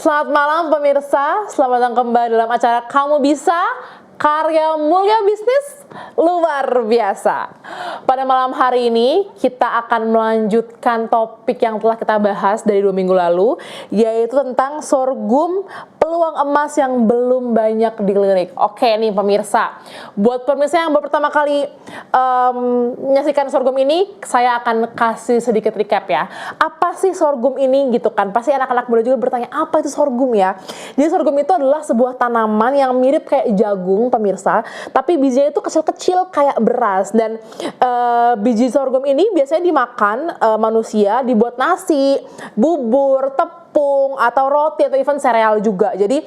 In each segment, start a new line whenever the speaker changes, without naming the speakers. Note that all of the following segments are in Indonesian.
Selamat malam pemirsa, selamat datang kembali dalam acara Kamu Bisa, karya mulia bisnis luar biasa. Pada malam hari ini kita akan melanjutkan topik yang telah kita bahas dari 2 minggu lalu, yaitu tentang sorghum, peluang emas yang belum banyak dilirik. Oke nih pemirsa, buat pemirsa yang baru pertama kali menyaksikan sorghum ini, saya akan kasih sedikit recap ya. Apa sih sorghum ini gitu kan? Pasti anak-anak muda juga bertanya, apa itu sorghum ya? Jadi sorghum itu adalah sebuah tanaman yang mirip kayak jagung pemirsa, tapi bijinya itu kecil-kecil kayak beras. Dan biji sorghum ini biasanya dimakan manusia, dibuat nasi, bubur, tepung, atau roti, atau even sereal juga. Jadi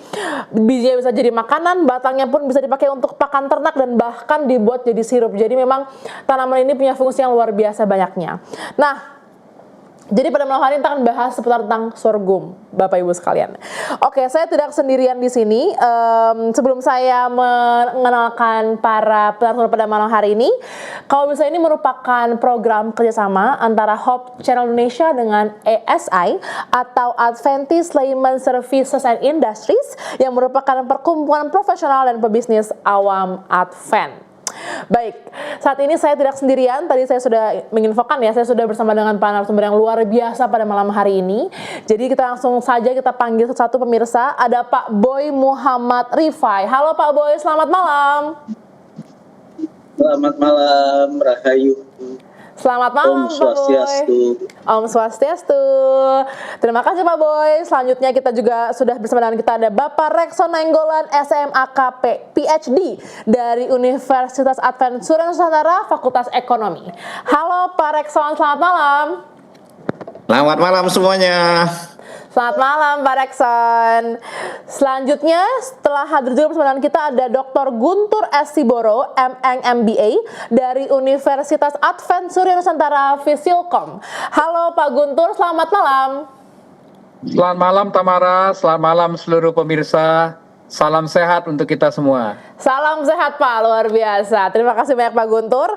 bijinya bisa jadi makanan, batangnya pun bisa dipakai untuk pakan ternak, dan bahkan dibuat jadi sirup. Jadi memang tanaman ini punya fungsi yang luar biasa banyaknya. Nah, jadi pada malam hari ini kita akan bahas seputar tentang sorghum, Bapak Ibu sekalian. Oke, saya tidak sendirian di sini. Sebelum saya mengenalkan para penonton pada malam hari ini, Kamu Bisa ini merupakan program kerjasama antara Hope Channel Indonesia dengan ASI atau Adventist Layman Services and Industries, yang merupakan perkumpulan profesional dan pebisnis awam Advent. Baik, saat ini saya tidak sendirian. Tadi saya sudah menginfokan ya, saya sudah bersama dengan para narasumber yang luar biasa pada malam hari ini. Jadi kita langsung saja kita panggil satu-satu pemirsa. Ada Pak Boy Muhammad Rifai. Halo Pak Boy, selamat malam.
Selamat malam, Rahayu.
Selamat malam,
Om Swastiastu.
Om Swastiastu. Terima kasih Pak Boy. Selanjutnya kita juga sudah bersama dengan kita ada Bapak Rekson Nainggolan, SMAKP, PhD dari Universitas Advent Suria Nusantara, Fakultas Ekonomi. Halo Pak Rekson, selamat malam.
Selamat malam semuanya.
Selamat malam Pak Rekson. Selanjutnya setelah hadir juga bersama dengan kita ada Dr. Guntur S. Siboro, MNMBA dari Universitas Advent Suria Nusantara, Fisilkom. Halo Pak Guntur, selamat malam.
Selamat malam Tamara, selamat malam seluruh pemirsa. Salam sehat untuk kita semua.
Salam sehat Pak, luar biasa. Terima kasih banyak Pak Guntur.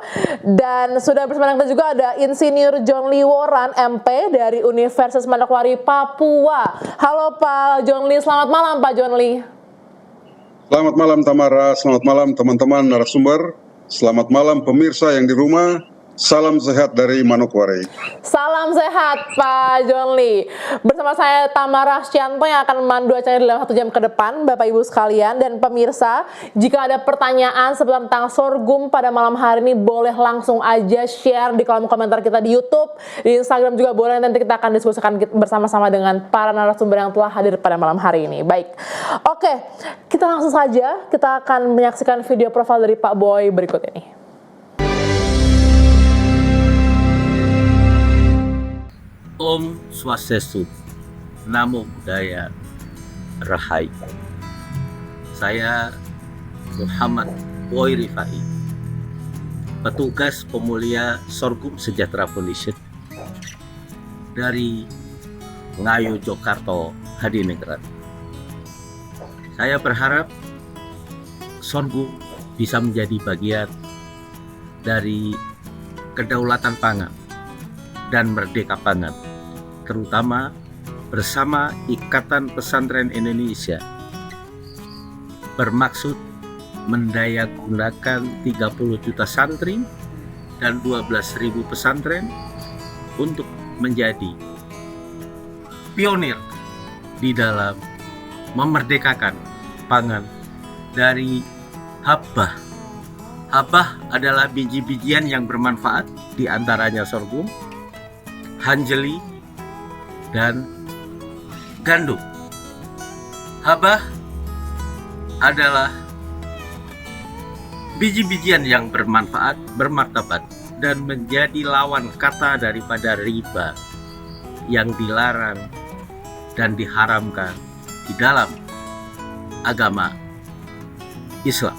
Dan sudah bersama kita juga ada Insinyur John Lee Woran, MP dari Universitas Manokwari, Papua. Halo Pak John Lee, selamat malam Pak John Lee.
Selamat malam Tamara, selamat malam teman-teman narasumber, selamat malam pemirsa yang di rumah. Salam sehat dari Manokwari.
Salam sehat Pak John Lee. Bersama saya Tamara Scianto yang akan memandu acara dalam 1 jam ke depan, Bapak Ibu sekalian. Dan pemirsa, jika ada pertanyaan seputar tentang sorghum pada malam hari ini, boleh langsung aja share di kolom komentar kita di YouTube, di Instagram juga boleh. Nanti kita akan diskusikan bersama-sama dengan para narasumber yang telah hadir pada malam hari ini. Baik, oke, kita langsung saja, kita akan menyaksikan video profil dari Pak Boy berikut ini.
Om Swastiastu, Namo Buddhaya, Rahayu. Saya Muhammad Boy Rifai, petugas pemulia Sorghum Sejahtera Foundation dari Ngayu, Jogarta, Hadinegrat. Saya berharap sorghum bisa menjadi bagian dari kedaulatan pangan dan merdeka pangan, terutama bersama Ikatan Pesantren Indonesia, bermaksud mendayagunakan 30 juta santri dan 12.000 pesantren untuk menjadi pionir di dalam memerdekakan pangan dari habah. Habah adalah biji-bijian yang bermanfaat, di antaranya sorghum, hanjeli, dan gandum. Habah adalah biji-bijian yang bermanfaat, bermartabat, dan menjadi lawan kata daripada riba yang dilarang dan diharamkan di dalam agama Islam.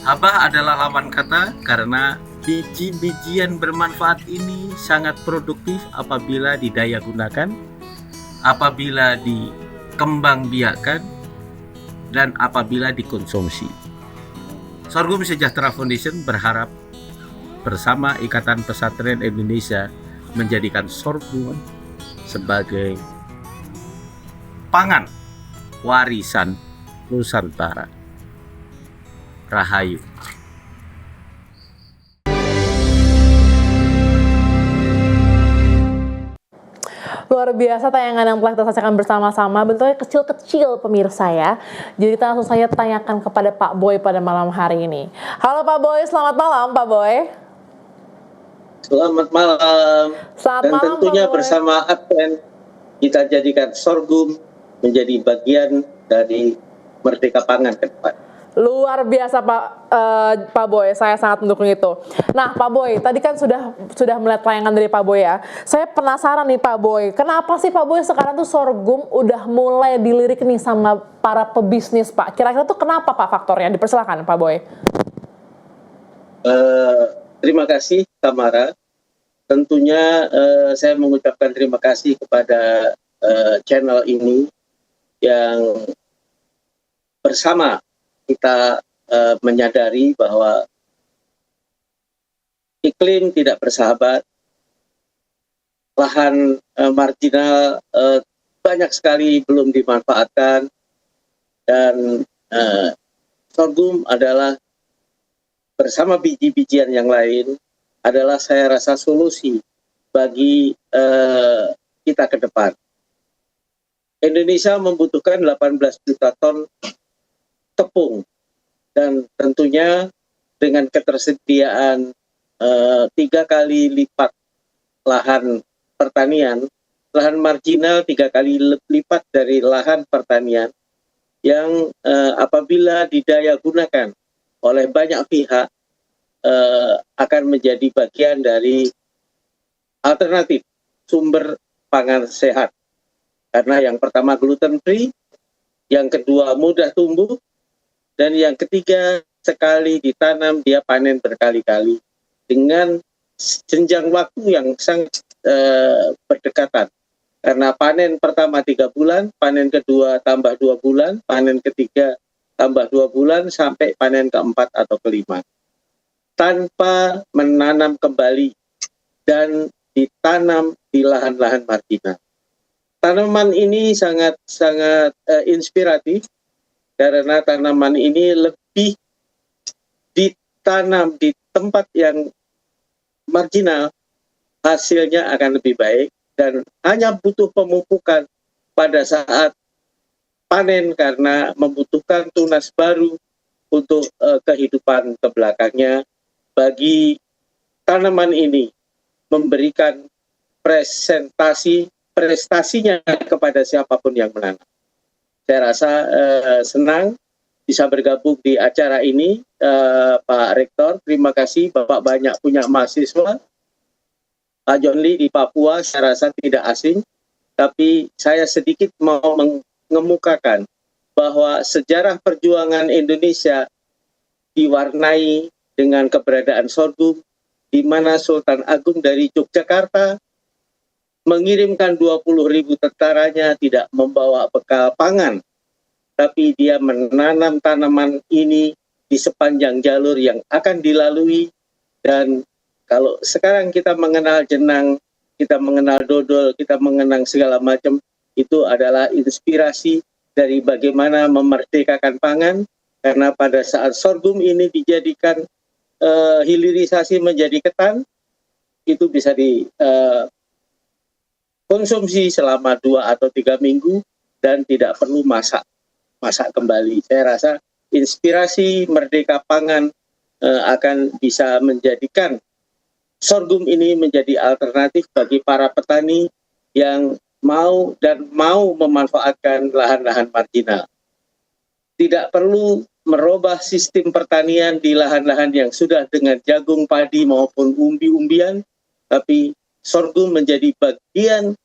Habah adalah lawan kata karena biji-bijian bermanfaat ini sangat produktif apabila didaya gunakan, apabila dikembangbiakkan, dan apabila dikonsumsi. Sorghum Sejahtera Foundation berharap bersama Ikatan Pesantren Indonesia menjadikan sorghum sebagai pangan warisan Nusantara. Rahayu.
Luar biasa tayangan yang telah kita saksikan bersama-sama, bentuknya kecil-kecil pemirsa ya. Jadi kita langsung saja tanyakan kepada Pak Boy pada malam hari ini. Halo Pak Boy, selamat malam Pak Boy.
Selamat malam.
Selamat
Dan
malam,
tentunya
Pak Boy.
bersama Advent kita jadikan sorghum menjadi bagian dari Merdeka Pangan ke depan.
Luar biasa Pak Boy, saya sangat mendukung itu. Nah Pak Boy, tadi kan sudah melihat tayangan dari Pak Boy ya. Saya penasaran nih Pak Boy, kenapa sih Pak Boy sekarang tuh sorghum udah mulai dilirik nih sama para pebisnis Pak? Kira-kira tuh kenapa Pak faktornya? Dipersilakan Pak Boy.
Terima kasih Tamara. Tentunya saya mengucapkan terima kasih kepada channel ini yang bersama kita menyadari bahwa iklim tidak bersahabat, lahan marginal banyak sekali belum dimanfaatkan, dan sorghum adalah bersama biji-bijian yang lain adalah saya rasa solusi bagi kita ke depan. Indonesia membutuhkan 18 juta ton tepung, dan tentunya dengan ketersediaan 3 kali lipat lahan pertanian, lahan marginal 3 kali lipat dari lahan pertanian yang apabila didaya gunakan oleh banyak pihak akan menjadi bagian dari alternatif sumber pangan sehat. Karena yang pertama gluten free, yang kedua mudah tumbuh, dan yang ketiga sekali ditanam dia panen berkali-kali dengan jenjang waktu yang sangat berdekatan. Karena panen pertama 3 bulan, panen kedua tambah 2 bulan, panen ketiga tambah 2 bulan, sampai panen keempat atau kelima. Tanpa menanam kembali dan ditanam di lahan-lahan marginal. Tanaman ini sangat inspiratif karena tanaman ini lebih ditanam di tempat yang marginal, hasilnya akan lebih baik dan hanya butuh pemupukan pada saat panen karena membutuhkan tunas baru untuk kehidupan kebelakangnya. Bagi tanaman ini memberikan prestasinya kepada siapapun yang menanam. Saya rasa senang bisa bergabung di acara ini, Pak Rektor. Terima kasih, Bapak banyak punya mahasiswa. Pak John Lee di Papua saya rasa tidak asing, tapi saya sedikit mau mengemukakan bahwa sejarah perjuangan Indonesia diwarnai dengan keberadaan sorghum, di mana Sultan Agung dari Yogyakarta mengirimkan 20.000 tentaranya tidak membawa bekal pangan, tapi dia menanam tanaman ini di sepanjang jalur yang akan dilalui. Dan kalau sekarang kita mengenal jenang, kita mengenal dodol, kita mengenang segala macam, itu adalah inspirasi dari bagaimana memerdekakan pangan, karena pada saat sorghum ini dijadikan hilirisasi menjadi ketan, itu bisa dikonsumsi selama 2 atau 3 minggu dan tidak perlu masak kembali. Saya rasa inspirasi merdeka pangan akan bisa menjadikan sorghum ini menjadi alternatif bagi para petani yang mau memanfaatkan lahan-lahan marginal. Tidak perlu merubah sistem pertanian di lahan-lahan yang sudah dengan jagung, padi maupun umbi-umbian, tapi sorghum menjadi bagian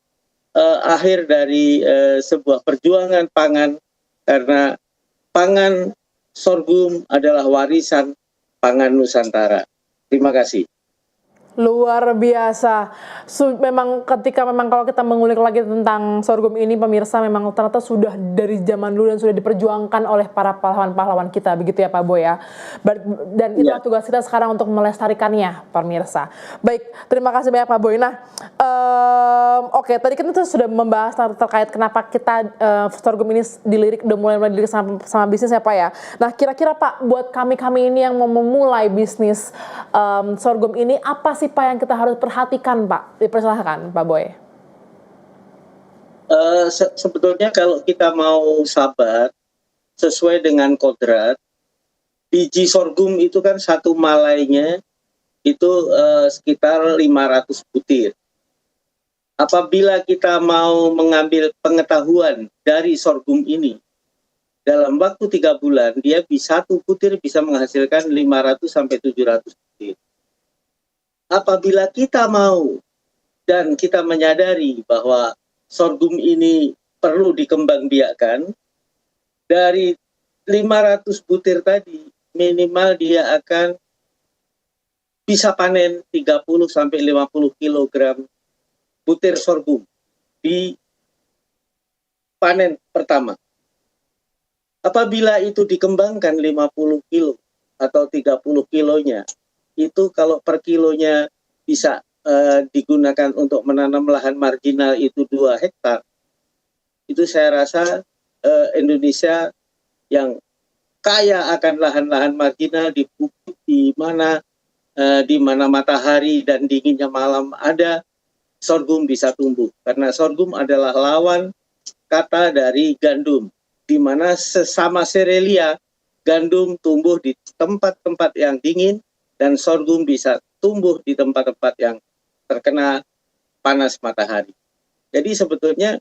akhir dari sebuah perjuangan pangan, karena pangan sorghum adalah warisan pangan Nusantara. Terima kasih.
Luar biasa. Memang ketika kalau kita mengulik lagi tentang sorghum ini pemirsa, memang ternyata sudah dari zaman dulu dan sudah diperjuangkan oleh para pahlawan-pahlawan kita, begitu ya Pak Boy ya. Dan itulah tugas kita sekarang untuk melestarikannya pemirsa. Baik, terima kasih banyak Pak Boy. Nah, oke, tadi kita sudah membahas terkait kenapa kita sorghum ini udah mulai dilirik sama bisnis ya Pak ya. Nah, kira-kira Pak, buat kami ini yang mau memulai bisnis sorghum ini, apa sih Pak yang kita harus perhatikan Pak? Dipersilahkan Pak Boy.
Sebetulnya kalau kita mau sabar sesuai dengan kodrat, biji sorghum itu kan satu malainya itu sekitar 500 butir. Apabila kita mau mengambil pengetahuan dari sorghum ini, dalam waktu 3 bulan dia satu butir bisa menghasilkan 500 sampai 700 butir. Apabila kita mau dan kita menyadari bahwa sorghum ini perlu dikembangbiakkan, dari 500 butir tadi minimal dia akan bisa panen 30 sampai 50 kg butir sorghum di panen pertama. Apabila itu dikembangkan 50 kilo atau 30 kilonya, itu kalau per kilonya bisa digunakan untuk menanam lahan marginal itu 2 hektar, itu saya rasa Indonesia yang kaya akan lahan-lahan marginal di bukit di mana matahari dan dinginnya malam ada, sorghum bisa tumbuh. Karena sorghum adalah lawan kata dari gandum, di mana sesama serelia, gandum tumbuh di tempat-tempat yang dingin, dan sorghum bisa tumbuh di tempat-tempat yang terkena panas matahari. Jadi sebetulnya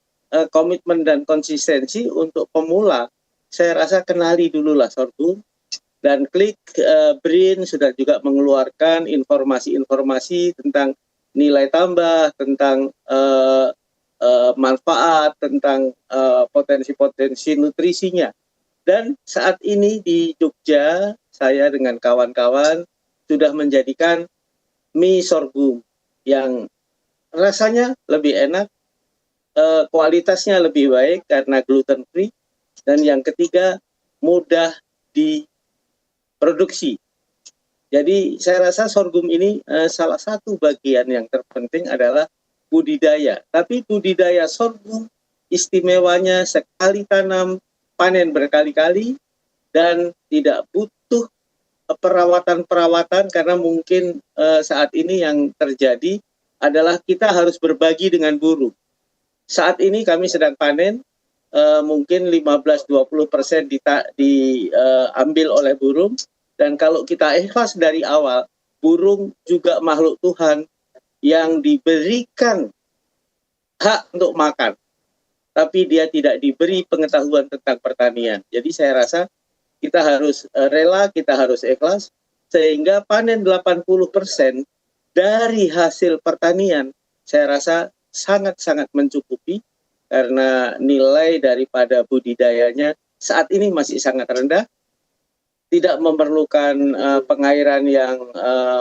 komitmen dan konsistensi untuk pemula, saya rasa kenali dululah sorghum, dan Klik BRIN sudah juga mengeluarkan informasi-informasi tentang nilai tambah, tentang manfaat, tentang potensi-potensi nutrisinya. Dan saat ini di Jogja, saya dengan kawan-kawan sudah menjadikan mie sorghum yang rasanya lebih enak, kualitasnya lebih baik karena gluten free, dan yang ketiga mudah diproduksi. Jadi saya rasa sorghum ini salah satu bagian yang terpenting adalah budidaya. Tapi budidaya sorghum istimewanya sekali tanam panen berkali-kali dan tidak butuh perawatan-perawatan, karena mungkin saat ini yang terjadi adalah kita harus berbagi dengan burung. Saat ini kami sedang panen, mungkin 15-20% diambil oleh burung, dan kalau kita ikhlas dari awal, burung juga makhluk Tuhan yang diberikan hak untuk makan, tapi dia tidak diberi pengetahuan tentang pertanian. Jadi saya rasa kita harus rela, kita harus ikhlas, sehingga panen 80% dari hasil pertanian saya rasa sangat-sangat mencukupi, karena nilai daripada budidayanya saat ini masih sangat rendah, tidak memerlukan pengairan yang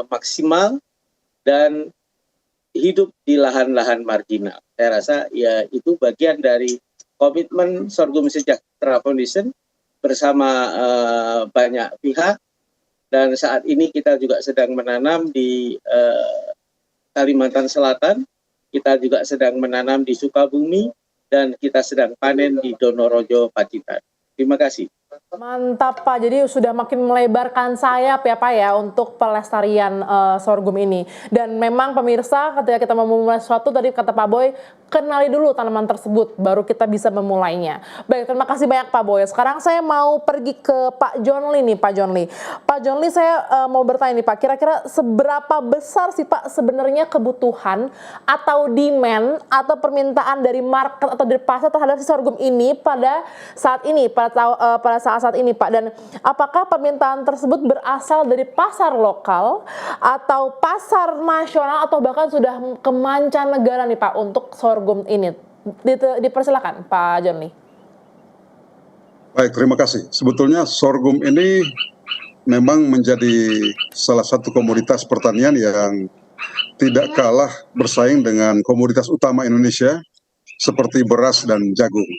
maksimal, dan hidup di lahan-lahan marginal. Saya rasa ya itu bagian dari komitmen Sorghum Sejahtera Foundation bersama banyak pihak, dan saat ini kita juga sedang menanam di Kalimantan Selatan, kita juga sedang menanam di Sukabumi, dan kita sedang panen di Donorojo, Pacitan. Terima kasih.
Mantap Pak, jadi sudah makin melebarkan sayap ya Pak ya untuk pelestarian sorghum ini. Dan memang pemirsa, ketika kita mau memulai sesuatu, tadi kata Pak Boy, kenali dulu tanaman tersebut, baru kita bisa memulainya. Baik, terima kasih banyak Pak Boy. Sekarang saya mau pergi ke Pak John Lee nih, Pak John Lee. Pak John Lee, saya mau bertanya nih Pak, kira-kira seberapa besar sih Pak sebenarnya kebutuhan atau demand atau permintaan dari market atau dari pasar terhadap si sorghum ini pada saat ini, pada saat ini Pak, dan apakah permintaan tersebut berasal dari pasar lokal atau pasar nasional atau bahkan sudah ke mancanegara nih Pak untuk sorghum ini? Dipersilakan Pak John Lee.
Baik, terima kasih. Sebetulnya sorghum ini memang menjadi salah satu komoditas pertanian yang tidak kalah bersaing dengan komoditas utama Indonesia seperti beras dan jagung.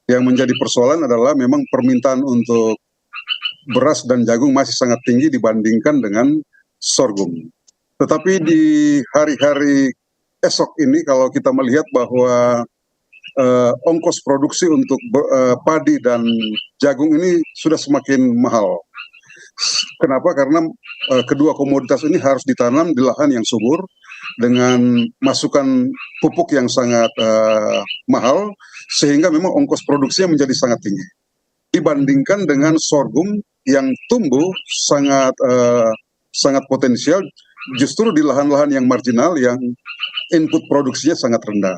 Yang menjadi persoalan adalah memang permintaan untuk beras dan jagung masih sangat tinggi dibandingkan dengan sorghum. Tetapi di hari-hari esok ini kalau kita melihat bahwa ongkos produksi untuk padi dan jagung ini sudah semakin mahal. Kenapa? Karena kedua komoditas ini harus ditanam di lahan yang subur dengan masukan pupuk yang sangat mahal, sehingga memang ongkos produksinya menjadi sangat tinggi. Dibandingkan dengan sorghum yang tumbuh sangat potensial, justru di lahan-lahan yang marginal yang input produksinya sangat rendah.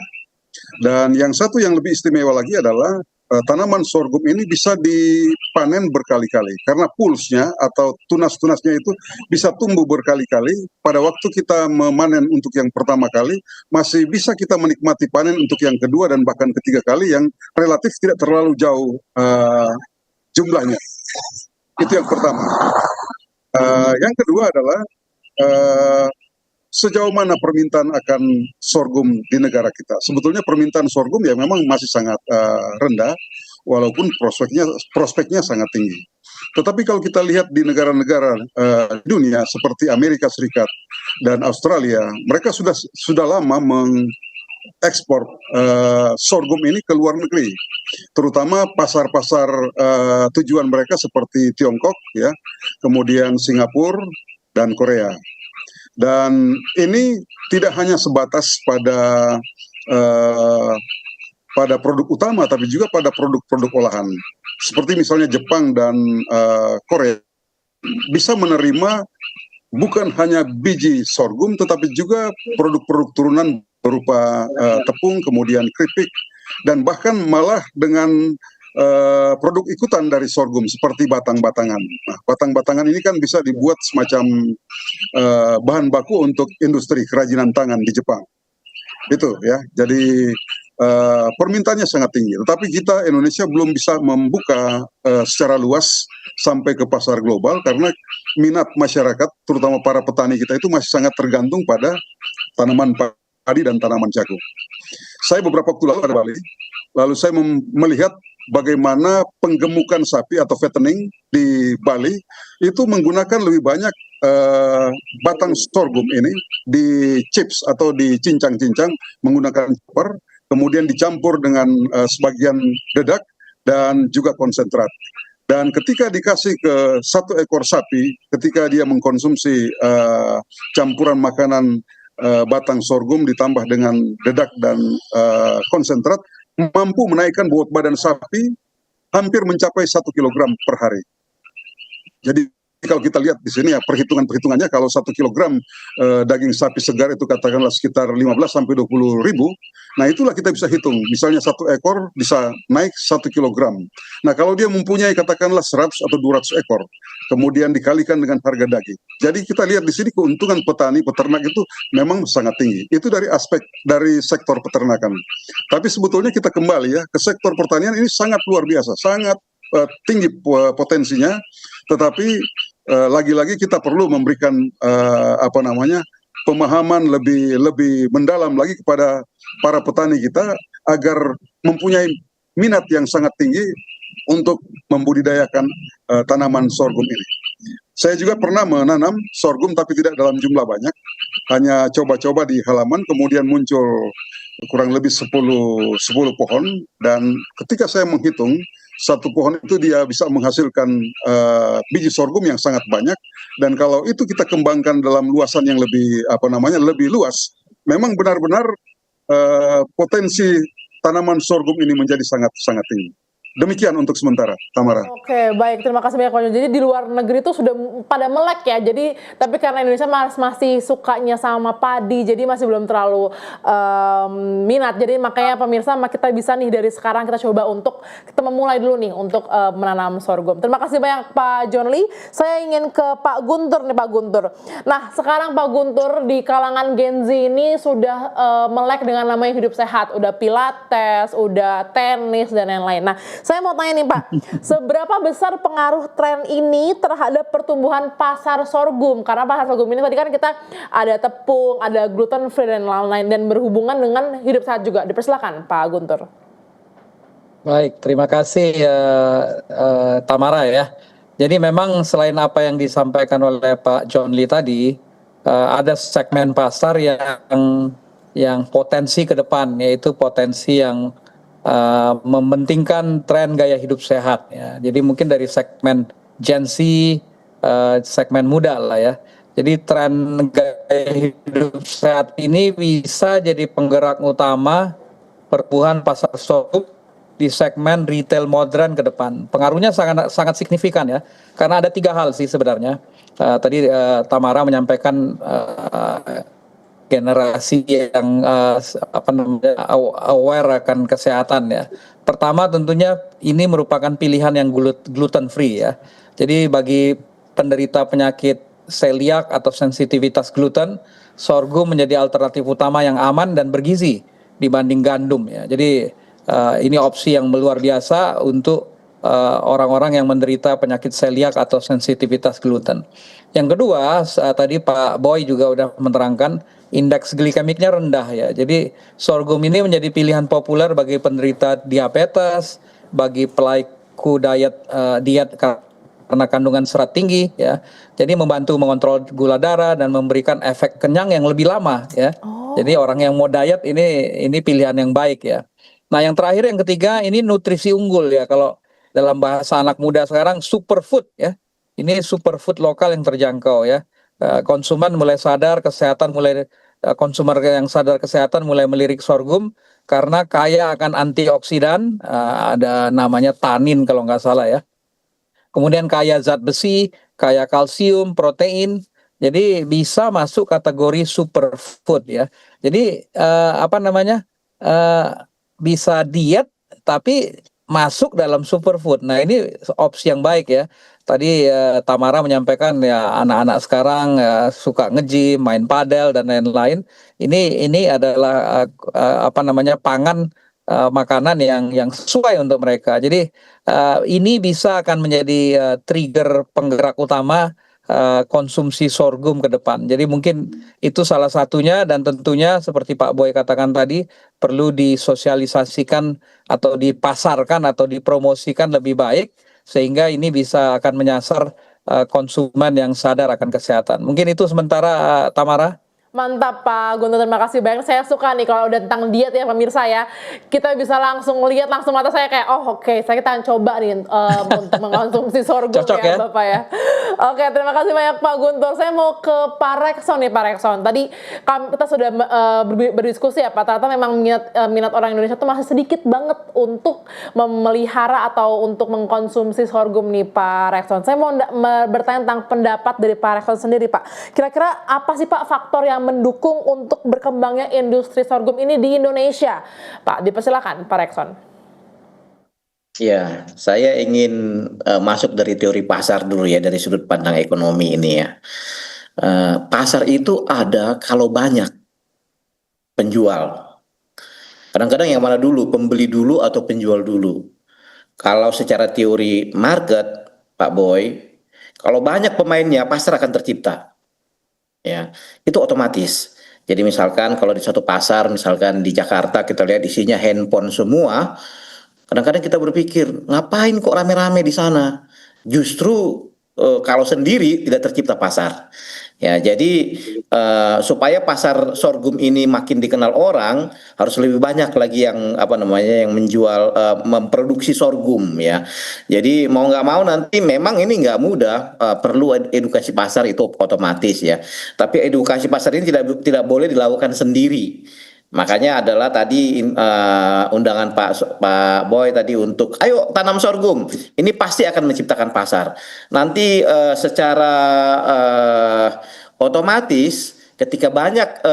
Dan yang satu yang lebih istimewa lagi adalah tanaman sorghum ini bisa dipanen berkali-kali karena pulsnya atau tunas-tunasnya itu bisa tumbuh berkali-kali. Pada waktu kita memanen untuk yang pertama kali, masih bisa kita menikmati panen untuk yang kedua dan bahkan ketiga kali yang relatif tidak terlalu jauh jumlahnya. Itu yang pertama. Yang kedua adalah sejauh mana permintaan akan sorghum di negara kita. Sebetulnya permintaan sorghum ya memang masih sangat rendah, walaupun prospeknya sangat tinggi. Tetapi kalau kita lihat di negara-negara dunia seperti Amerika Serikat dan Australia, mereka sudah lama mengekspor sorghum ini ke luar negeri, terutama pasar-pasar tujuan mereka seperti Tiongkok, ya, kemudian Singapura dan Korea. Dan ini tidak hanya sebatas pada produk utama, tapi juga pada produk-produk olahan. Seperti misalnya Jepang dan Korea bisa menerima bukan hanya biji sorghum, tetapi juga produk-produk turunan berupa tepung, kemudian keripik, dan bahkan malah dengan produk ikutan dari sorghum seperti batang-batangan. Nah, batang-batangan ini kan bisa dibuat semacam bahan baku untuk industri kerajinan tangan di Jepang. Itu ya. Jadi permintaannya sangat tinggi. Tetapi kita Indonesia belum bisa membuka secara luas sampai ke pasar global karena minat masyarakat, terutama para petani kita itu masih sangat tergantung pada tanaman padi dan tanaman jagung. Saya beberapa waktu lalu ada Bali, lalu saya melihat bagaimana penggemukan sapi atau fattening di Bali itu menggunakan lebih banyak batang sorghum ini di chips atau dicincang-cincang menggunakan chopper, kemudian dicampur dengan sebagian dedak dan juga konsentrat. Dan ketika dikasih ke satu ekor sapi, ketika dia mengkonsumsi campuran makanan batang sorghum ditambah dengan dedak dan konsentrat, mampu menaikkan bobot badan sapi hampir mencapai 1 kilogram per hari. Jadi kalau kita lihat di sini ya perhitungannya kalau 1 kilogram daging sapi segar itu katakanlah sekitar 15 sampai 20 ribu. Nah itulah kita bisa hitung. Misalnya satu ekor bisa naik 1 kilogram. Nah kalau dia mempunyai katakanlah 100 atau 200 ekor, kemudian dikalikan dengan harga daging. Jadi kita lihat di sini keuntungan petani peternak itu memang sangat tinggi. Itu dari aspek dari sektor peternakan. Tapi sebetulnya kita kembali ya ke sektor pertanian ini sangat luar biasa, sangat tinggi potensinya, tetapi lagi-lagi kita perlu memberikan pemahaman lebih mendalam lagi kepada para petani kita agar mempunyai minat yang sangat tinggi untuk membudidayakan tanaman sorghum ini. Saya juga pernah menanam sorghum tapi tidak dalam jumlah banyak, hanya coba-coba di halaman, kemudian muncul kurang lebih 10 pohon, dan ketika saya menghitung satu pohon itu dia bisa menghasilkan biji sorghum yang sangat banyak, dan kalau itu kita kembangkan dalam luasan yang lebih luas, memang benar-benar potensi tanaman sorghum ini menjadi sangat tinggi. Demikian untuk sementara, Tamara.
Oke, baik. Terima kasih banyak, Pak Jon. Jadi di luar negeri itu sudah pada melek ya. Jadi tapi karena Indonesia masih sukanya sama padi, jadi masih belum terlalu minat. Jadi makanya pemirsa, kita bisa nih dari sekarang kita coba untuk kita memulai dulu nih untuk menanam sorghum. Terima kasih banyak Pak John Lee. Saya ingin ke Pak Guntur nih, Pak Guntur. Nah, sekarang Pak Guntur di kalangan Gen Z ini sudah melek dengan namanya hidup sehat, udah pilates, udah tenis dan lain-lain. Nah, Saya mau tanya nih Pak, seberapa besar pengaruh tren ini terhadap pertumbuhan pasar sorghum? Karena pasar sorghum ini tadi kan kita ada tepung, ada gluten free dan lain-lain, dan berhubungan dengan hidup sehat juga. Dipersilakan Pak Guntur.
Baik, terima kasih Tamara ya. Jadi memang selain apa yang disampaikan oleh Pak John Lee tadi, ada segmen pasar yang potensi ke depan, yaitu potensi yang mementingkan tren gaya hidup sehat ya. Jadi mungkin dari segmen Gen Z, segmen muda lah ya. Jadi tren gaya hidup sehat ini bisa jadi penggerak utama pertumbuhan pasar sorghum di segmen retail modern ke depan. Pengaruhnya sangat signifikan ya, karena ada 3 hal sih sebenarnya. Tadi Tamara menyampaikan generasi yang aware akan kesehatan ya. Pertama tentunya ini merupakan pilihan yang gluten free ya. Jadi bagi penderita penyakit celiac atau sensitivitas gluten, sorghum menjadi alternatif utama yang aman dan bergizi dibanding gandum ya. Jadi ini opsi yang luar biasa untuk orang-orang yang menderita penyakit celiac atau sensitivitas gluten. Yang kedua, tadi Pak Boy juga udah menerangkan indeks glikemiknya rendah ya. Jadi sorghum ini menjadi pilihan populer bagi penderita diabetes, bagi pelaku diet karena kandungan serat tinggi ya. Jadi membantu mengontrol gula darah dan memberikan efek kenyang yang lebih lama ya. Jadi orang yang mau diet ini pilihan yang baik ya. Nah, yang terakhir yang ketiga ini nutrisi unggul ya, kalau dalam bahasa anak muda sekarang superfood ya. Ini superfood lokal yang terjangkau ya. Konsumen mulai sadar kesehatan, konsumer yang sadar kesehatan mulai melirik sorghum karena kaya akan antioksidan, ada namanya tanin kalau nggak salah ya. Kemudian kaya zat besi, kaya kalsium, protein. Jadi bisa masuk kategori superfood ya. Jadi bisa diet tapi masuk dalam superfood. Nah, ini opsi yang baik ya. Tadi Tamara menyampaikan ya anak-anak sekarang suka nge-gym, main padel dan lain-lain. Ini adalah pangan makanan yang sesuai untuk mereka. Jadi ini bisa akan menjadi trigger penggerak utama konsumsi sorghum ke depan. Jadi mungkin itu salah satunya, dan tentunya seperti Pak Boy katakan tadi perlu disosialisasikan atau dipasarkan atau dipromosikan lebih baik sehingga ini bisa akan menyasar konsumen yang sadar akan kesehatan. Mungkin itu sementara Tamara.
Mantap Pak Guntur, terima kasih banyak. Saya suka nih kalau udah tentang diet ya pemirsa ya. Kita bisa langsung lihat, langsung mata saya kayak oke, saya kita coba nih untuk mengkonsumsi sorghum ya Bapak ya. Oke, terima kasih banyak Pak Guntur. Saya mau ke Pak Rekson nih Pak Rekson. Tadi kita sudah berdiskusi ya Pak, ternyata memang minat orang Indonesia tuh masih sedikit banget untuk memelihara atau untuk mengkonsumsi sorghum nih Pak Rekson. Saya mau bertanya tentang pendapat dari Pak Rekson sendiri Pak. Kira-kira apa sih Pak faktor yang mendukung untuk berkembangnya industri sorghum ini di Indonesia? Pak, dipersilakan Pak Rekson.
Ya, saya ingin masuk dari teori pasar dulu ya, dari sudut pandang ekonomi ini ya. Pasar itu ada kalau banyak penjual. Kadang-kadang yang mana dulu, pembeli dulu atau penjual dulu. Kalau secara teori market, Pak Boy, kalau banyak pemainnya, pasar akan tercipta. Ya, itu otomatis. Jadi misalkan kalau di satu pasar, misalkan di Jakarta kita lihat isinya handphone semua, kadang-kadang kita berpikir ngapain kok rame-rame di sana? Justru kalau sendiri tidak tercipta pasar. Ya, jadi supaya pasar sorghum ini makin dikenal orang, harus lebih banyak lagi yang yang menjual, memproduksi sorghum ya. Jadi mau nggak mau nanti memang ini nggak mudah, perlu edukasi pasar itu otomatis ya. Tapi edukasi pasar ini tidak boleh dilakukan sendiri. Makanya adalah tadi undangan Pak Boy tadi untuk ayo tanam sorghum. Ini pasti akan menciptakan pasar. Nanti secara otomatis ketika banyak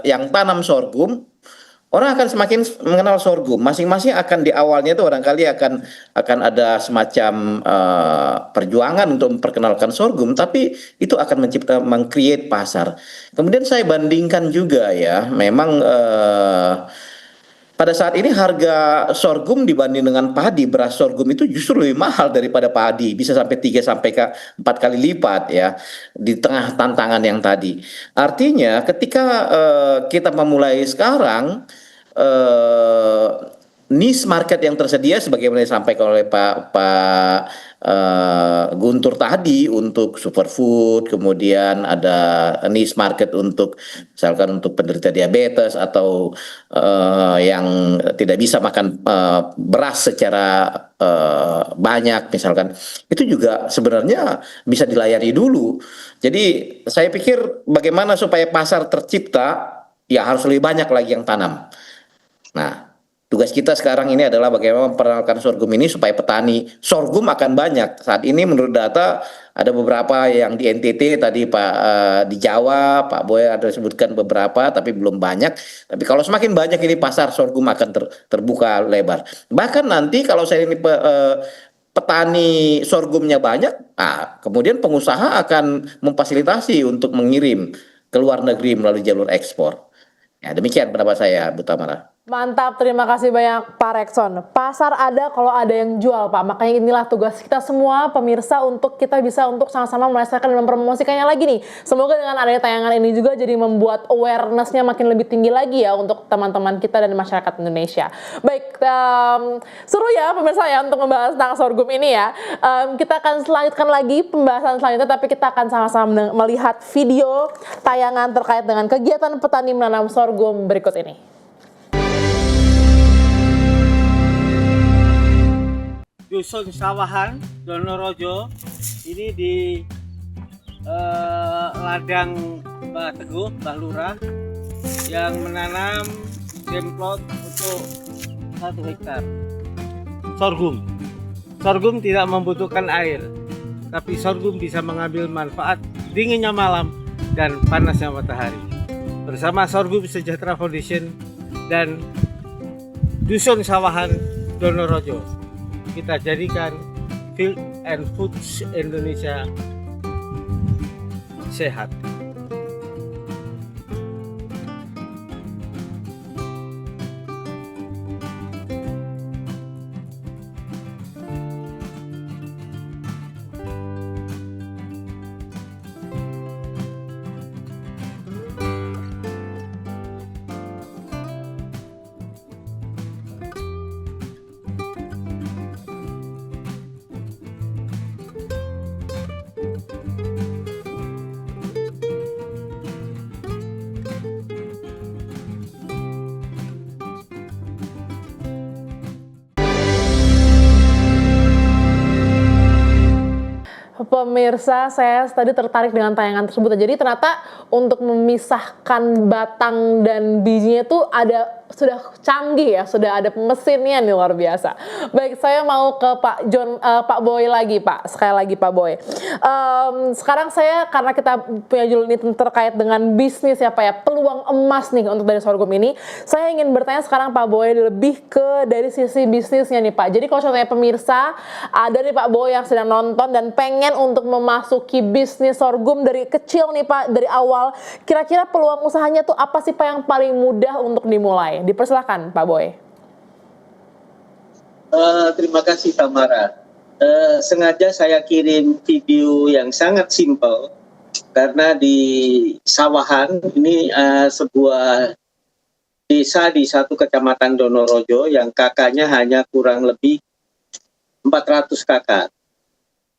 yang tanam sorghum, orang akan semakin mengenal sorghum. Masing-masing akan di awalnya itu barangkali akan ada semacam perjuangan untuk memperkenalkan sorghum, tapi itu akan meng-create pasar. Kemudian saya bandingkan juga ya, memang pada saat ini harga sorghum dibanding dengan padi, beras sorghum itu justru lebih mahal daripada padi, bisa sampai 3 sampai 4 kali lipat ya di tengah tantangan yang tadi. Artinya ketika kita memulai sekarang, eh, niche market yang tersedia sebagaimana disampaikan oleh Pak Guntur tadi untuk superfood, kemudian ada niche market untuk misalkan untuk penderita diabetes atau yang tidak bisa makan beras secara banyak misalkan, itu juga sebenarnya bisa dilayani dulu. Jadi saya pikir bagaimana supaya pasar tercipta, ya harus lebih banyak lagi yang tanam. Nah, tugas kita sekarang ini adalah bagaimana memperkenalkan sorghum ini supaya petani sorghum akan banyak. Saat ini menurut data ada beberapa yang di NTT tadi Pak, di Jawa Pak Boy ada sebutkan beberapa, tapi belum banyak. Tapi kalau semakin banyak ini pasar sorghum akan terbuka lebar. Bahkan nanti kalau saya ini petani sorghumnya banyak, kemudian pengusaha akan memfasilitasi untuk mengirim ke luar negeri melalui jalur ekspor. Ya, demikian pendapat saya, Bu Tamara.
Mantap, terima kasih banyak Pak Rekson. Pasar ada kalau ada yang jual, Pak. Makanya inilah tugas kita semua pemirsa untuk kita bisa untuk sama-sama melestarikan dan mempromosikannya lagi nih. Semoga dengan adanya tayangan ini juga jadi membuat awareness-nya makin lebih tinggi lagi ya untuk teman-teman kita dan masyarakat Indonesia. Baik, seru ya pemirsa ya untuk membahas tentang sorghum ini ya. Kita akan selanjutkan lagi pembahasan selanjutnya, tapi kita akan sama-sama melihat video tayangan terkait dengan kegiatan petani menanam sorghum berikut ini.
Dusun Sawahan, Donorojo, ini di ladang Mbak Teguh, Mbak Lurah, yang menanam demplot untuk 1 hektar. Sorghum. Sorghum tidak membutuhkan air, tapi sorghum bisa mengambil manfaat dinginnya malam dan panasnya matahari. Bersama Sorghum Sejahtera Foundation dan Dusun Sawahan, Donorojo, kita jadikan Field and Foods Indonesia sehat.
Pemirsa, saya tadi tertarik dengan tayangan tersebut. Jadi ternyata untuk memisahkan batang dan bijinya itu sudah canggih ya, sudah ada mesinnya nih, luar biasa. Baik, saya mau ke Pak Boy lagi, Pak. Sekali lagi Pak Boy. Sekarang saya, karena kita punya judul ini terkait dengan bisnis ya Pak ya, peluang emas nih untuk dari sorghum ini. Saya ingin bertanya sekarang Pak Boy lebih ke dari sisi bisnisnya nih Pak. Jadi kalau contohnya pemirsa, ada nih Pak Boy yang sedang nonton dan pengen untuk memasuki bisnis sorghum dari kecil nih Pak, dari awal. Kira-kira peluang usahanya tuh apa sih Pak yang paling mudah untuk dimulai? Dipersilakan Pak Boy.
Terima kasih Tamara. Sengaja saya kirim video yang sangat simpel karena di Sawahan ini sebuah desa di satu kecamatan Donorojo yang kakaknya hanya kurang lebih 400 kakak.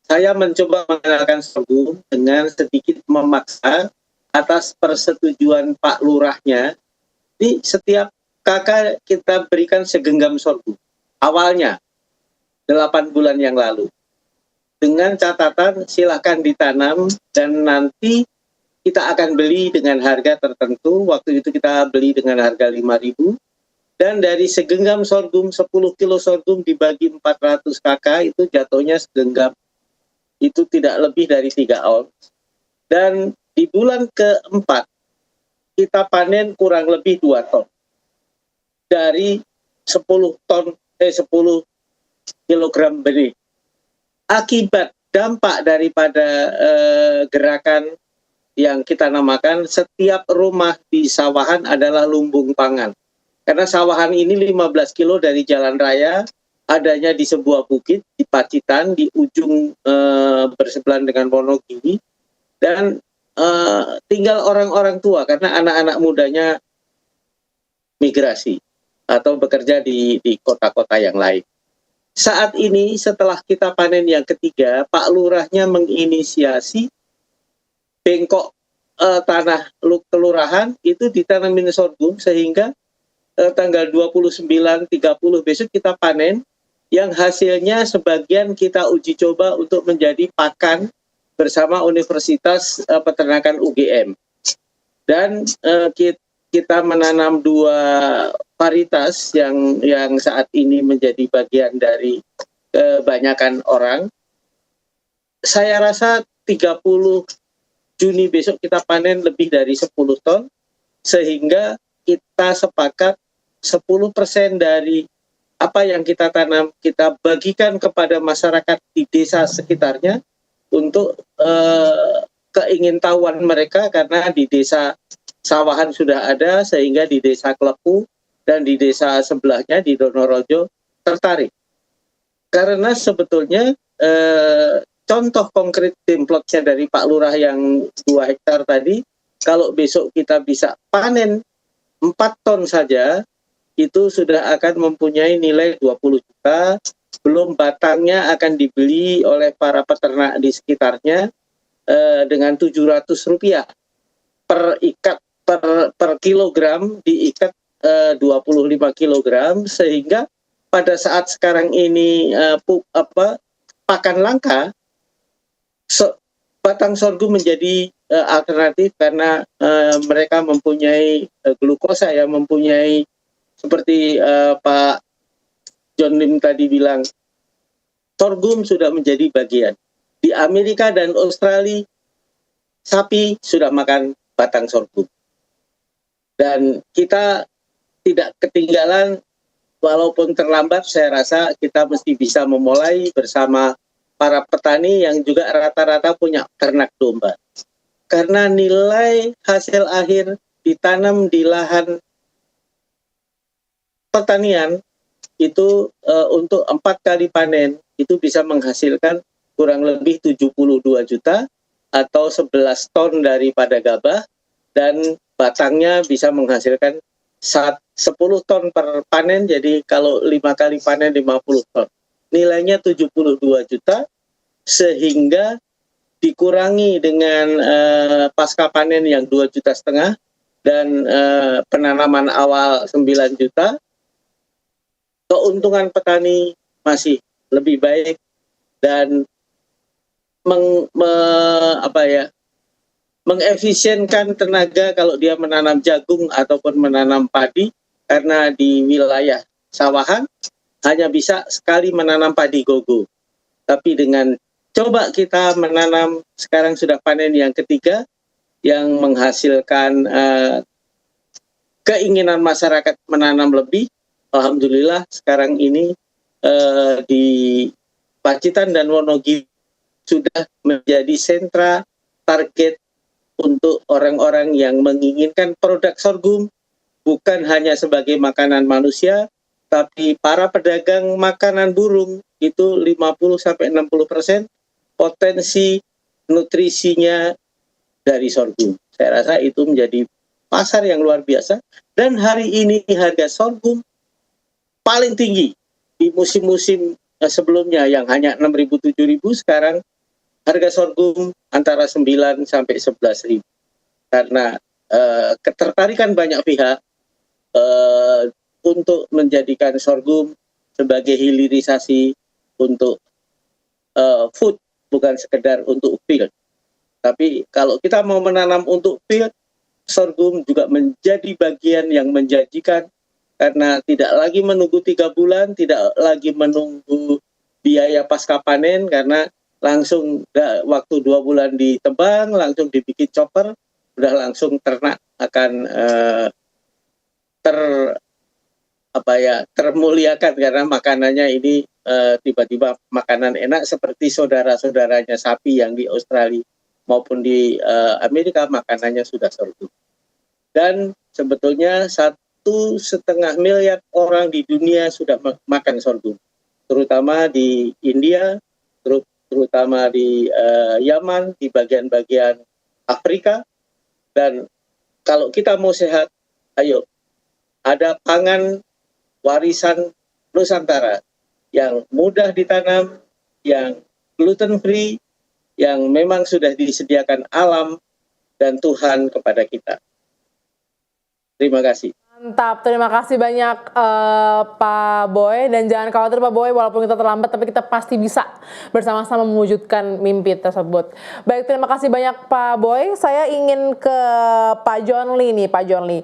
Saya mencoba mengenalkan sorghum dengan sedikit memaksa atas persetujuan Pak Lurahnya. Di setiap kakak kita berikan segenggam sorghum. Awalnya 8 bulan yang lalu. Dengan catatan silahkan ditanam dan nanti kita akan beli dengan harga tertentu. Waktu itu kita beli dengan harga 5.000. Dan dari segenggam sorghum, 10 kilo sorghum dibagi 400 kakak itu jatuhnya segenggam. Itu tidak lebih dari 3 ounce. Dan di bulan keempat kita panen kurang lebih 2 ton. Dari 10 kilogram benih. Akibat dampak daripada gerakan yang kita namakan setiap rumah di Sawahan adalah lumbung pangan. Karena sawahan ini 15 kilo dari jalan raya, adanya di sebuah bukit di Pacitan di ujung bersebelahan dengan Wonogiri, dan tinggal orang-orang tua karena anak-anak mudanya migrasi atau bekerja di kota-kota yang lain. Saat ini setelah kita panen yang ketiga, Pak Lurahnya menginisiasi bengkok tanah kelurahan itu ditanamin sorghum sehingga tanggal 29, 30 besok kita panen, yang hasilnya sebagian kita uji coba untuk menjadi pakan bersama Universitas Peternakan UGM. Dan kita menanam 2 varietas yang saat ini menjadi bagian dari kebanyakan orang. Saya rasa 30 Juni besok kita panen lebih dari 10 ton, sehingga kita sepakat 10% dari apa yang kita tanam kita bagikan kepada masyarakat di desa sekitarnya untuk keingintahuan mereka, karena di desa sawahan sudah ada, sehingga di desa Klepu dan di desa sebelahnya di Donorojo tertarik. Karena sebetulnya contoh konkret templotnya dari Pak Lurah yang 2 hektar tadi, kalau besok kita bisa panen 4 ton saja, itu sudah akan mempunyai nilai 20 juta, belum batangnya akan dibeli oleh para peternak di sekitarnya dengan Rp700 per ikat per kilogram, diikat 25 kilogram, sehingga pada saat sekarang ini pakan langka, batang sorghum menjadi alternatif karena mereka mempunyai glukosa, ya, mempunyai seperti Pak John Lim tadi bilang, sorghum sudah menjadi bagian. Di Amerika dan Australia, sapi sudah makan batang sorghum. Dan kita tidak ketinggalan, walaupun terlambat, saya rasa kita mesti bisa memulai bersama para petani yang juga rata-rata punya ternak domba. Karena nilai hasil akhir ditanam di lahan pertanian itu untuk 4 kali panen itu bisa menghasilkan kurang lebih 72 juta atau 11 ton daripada gabah, dan batangnya bisa menghasilkan 10 ton per panen, jadi kalau 5 kali panen 50 ton. Nilainya 72 juta, sehingga dikurangi dengan pasca panen yang 2,5 juta dan penanaman awal 9 juta, keuntungan petani masih lebih baik dan mengefisienkan tenaga kalau dia menanam jagung ataupun menanam padi, karena di wilayah sawahan hanya bisa sekali menanam padi gogo. Tapi dengan coba kita menanam, sekarang sudah panen yang ketiga yang menghasilkan keinginan masyarakat menanam lebih. Alhamdulillah sekarang ini di Pacitan dan Wonogiri sudah menjadi sentra target untuk orang-orang yang menginginkan produk sorghum, bukan hanya sebagai makanan manusia, tapi para pedagang makanan burung itu 50-60% potensi nutrisinya dari sorghum. Saya rasa itu menjadi pasar yang luar biasa, dan hari ini harga sorghum paling tinggi di musim-musim sebelumnya yang hanya 6.000-7.000, sekarang harga sorghum antara 9 sampai 11.000. Karena ketertarikan banyak pihak untuk menjadikan sorghum sebagai hilirisasi untuk food, bukan sekedar untuk field. Tapi kalau kita mau menanam untuk field, sorghum juga menjadi bagian yang menjanjikan, karena tidak lagi menunggu 3 bulan, tidak lagi menunggu biaya pasca panen, karena langsung waktu 2 bulan ditebang, langsung dibikin chopper, udah langsung ternak akan termuliakan, karena makanannya ini tiba-tiba makanan enak seperti saudara-saudaranya sapi yang di Australia maupun di Amerika, makanannya sudah sorghum. Dan sebetulnya 1,5 miliar orang di dunia sudah makan sorghum, terutama di India, terutama di Yaman, di bagian-bagian Afrika. Dan kalau kita mau sehat, ayo, ada pangan warisan Nusantara yang mudah ditanam, yang gluten free, yang memang sudah disediakan alam dan Tuhan kepada kita. Terima kasih.
Mantap, terima kasih banyak Pak Boy, dan jangan khawatir Pak Boy, walaupun kita terlambat tapi kita pasti bisa bersama-sama mewujudkan mimpi tersebut. Baik, terima kasih banyak Pak Boy. Saya ingin ke Pak John Lee nih, Pak John Lee.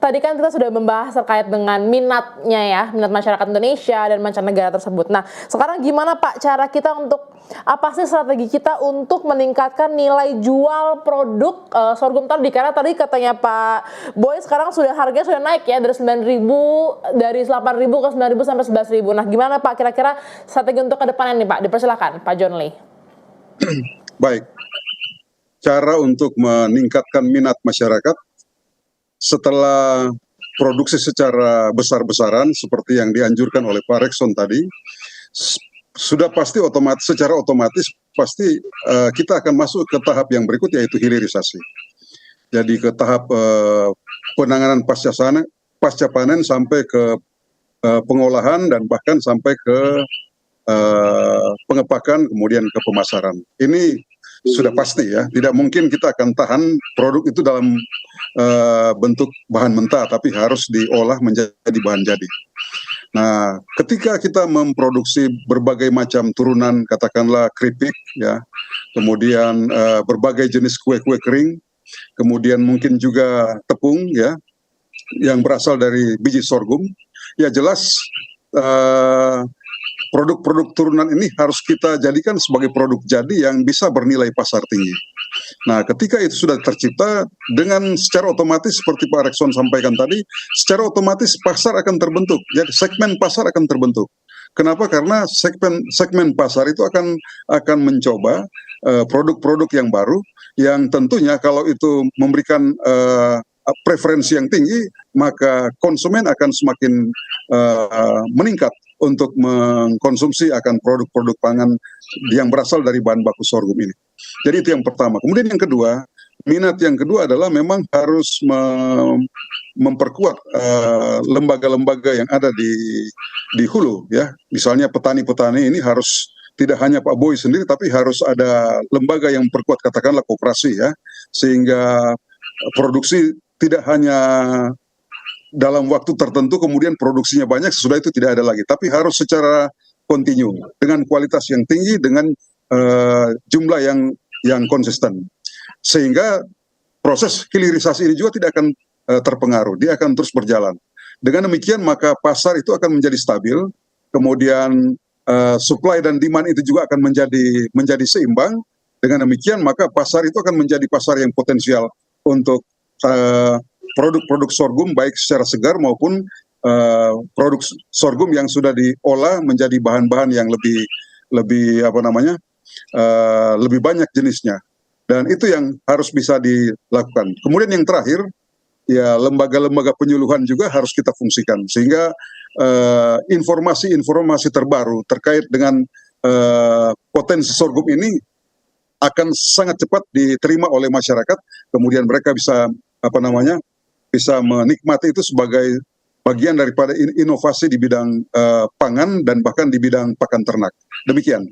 Tadi kan kita sudah membahas terkait dengan minatnya ya, minat masyarakat Indonesia dan mancanegara tersebut. Nah, sekarang gimana Pak cara kita untuk, apa sih strategi kita untuk meningkatkan nilai jual produk sorghum tadi? Karena tadi katanya Pak Boy sekarang harganya sudah naik ya dari 9.000, dari 8.000 ke 9.000 sampai 11.000. Nah, gimana Pak kira-kira strategi untuk ke depannya nih Pak? Dipersilakan Pak John Lee.
Baik, cara untuk meningkatkan minat masyarakat setelah produksi secara besar-besaran seperti yang dianjurkan oleh Pak Rekson tadi, sudah pasti secara otomatis pasti kita akan masuk ke tahap yang berikut, yaitu hilirisasi. Jadi ke tahap penanganan pasca panen sampai ke pengolahan dan bahkan sampai ke pengepakan kemudian ke pemasaran. Ini sudah pasti ya, tidak mungkin kita akan tahan produk itu dalam bentuk bahan mentah, tapi harus diolah menjadi bahan jadi. Nah, ketika kita memproduksi berbagai macam turunan, katakanlah keripik, ya, kemudian berbagai jenis kue-kue kering, kemudian mungkin juga tepung, ya, yang berasal dari biji sorghum, ya jelas produk-produk turunan ini harus kita jadikan sebagai produk jadi yang bisa bernilai pasar tinggi. Nah, ketika itu sudah tercipta, dengan secara otomatis seperti Pak Rekson sampaikan tadi, secara otomatis pasar akan terbentuk. Jadi segmen pasar akan terbentuk. Kenapa? Karena segmen pasar itu akan mencoba produk-produk yang baru, yang tentunya kalau itu memberikan preferensi yang tinggi, maka konsumen akan semakin meningkat untuk mengkonsumsi akan produk-produk pangan yang berasal dari bahan baku sorghum ini. Jadi itu yang pertama. Kemudian yang kedua, minat yang kedua adalah memang harus memperkuat lembaga-lembaga yang ada di hulu, ya. Misalnya petani-petani ini harus tidak hanya Pak Boy sendiri, tapi harus ada lembaga yang memperkuat, katakanlah koperasi, ya, sehingga produksi tidak hanya dalam waktu tertentu kemudian produksinya banyak, sesudah itu tidak ada lagi, tapi harus secara kontinu dengan kualitas yang tinggi, dengan jumlah yang konsisten, sehingga proses hilirisasi ini juga tidak akan terpengaruh, dia akan terus berjalan. Dengan demikian maka pasar itu akan menjadi stabil, kemudian supply dan demand itu juga akan menjadi seimbang. Dengan demikian maka pasar itu akan menjadi pasar yang potensial untuk produk-produk sorghum, baik secara segar maupun produk sorghum yang sudah diolah menjadi bahan-bahan yang lebih lebih banyak jenisnya. Dan itu yang harus bisa dilakukan. Kemudian yang terakhir, ya, lembaga-lembaga penyuluhan juga harus kita fungsikan, sehingga informasi-informasi terbaru terkait dengan potensi sorghum ini akan sangat cepat diterima oleh masyarakat. Kemudian mereka bisa bisa menikmati itu sebagai bagian daripada inovasi di bidang pangan dan bahkan di bidang pakan ternak. Demikian.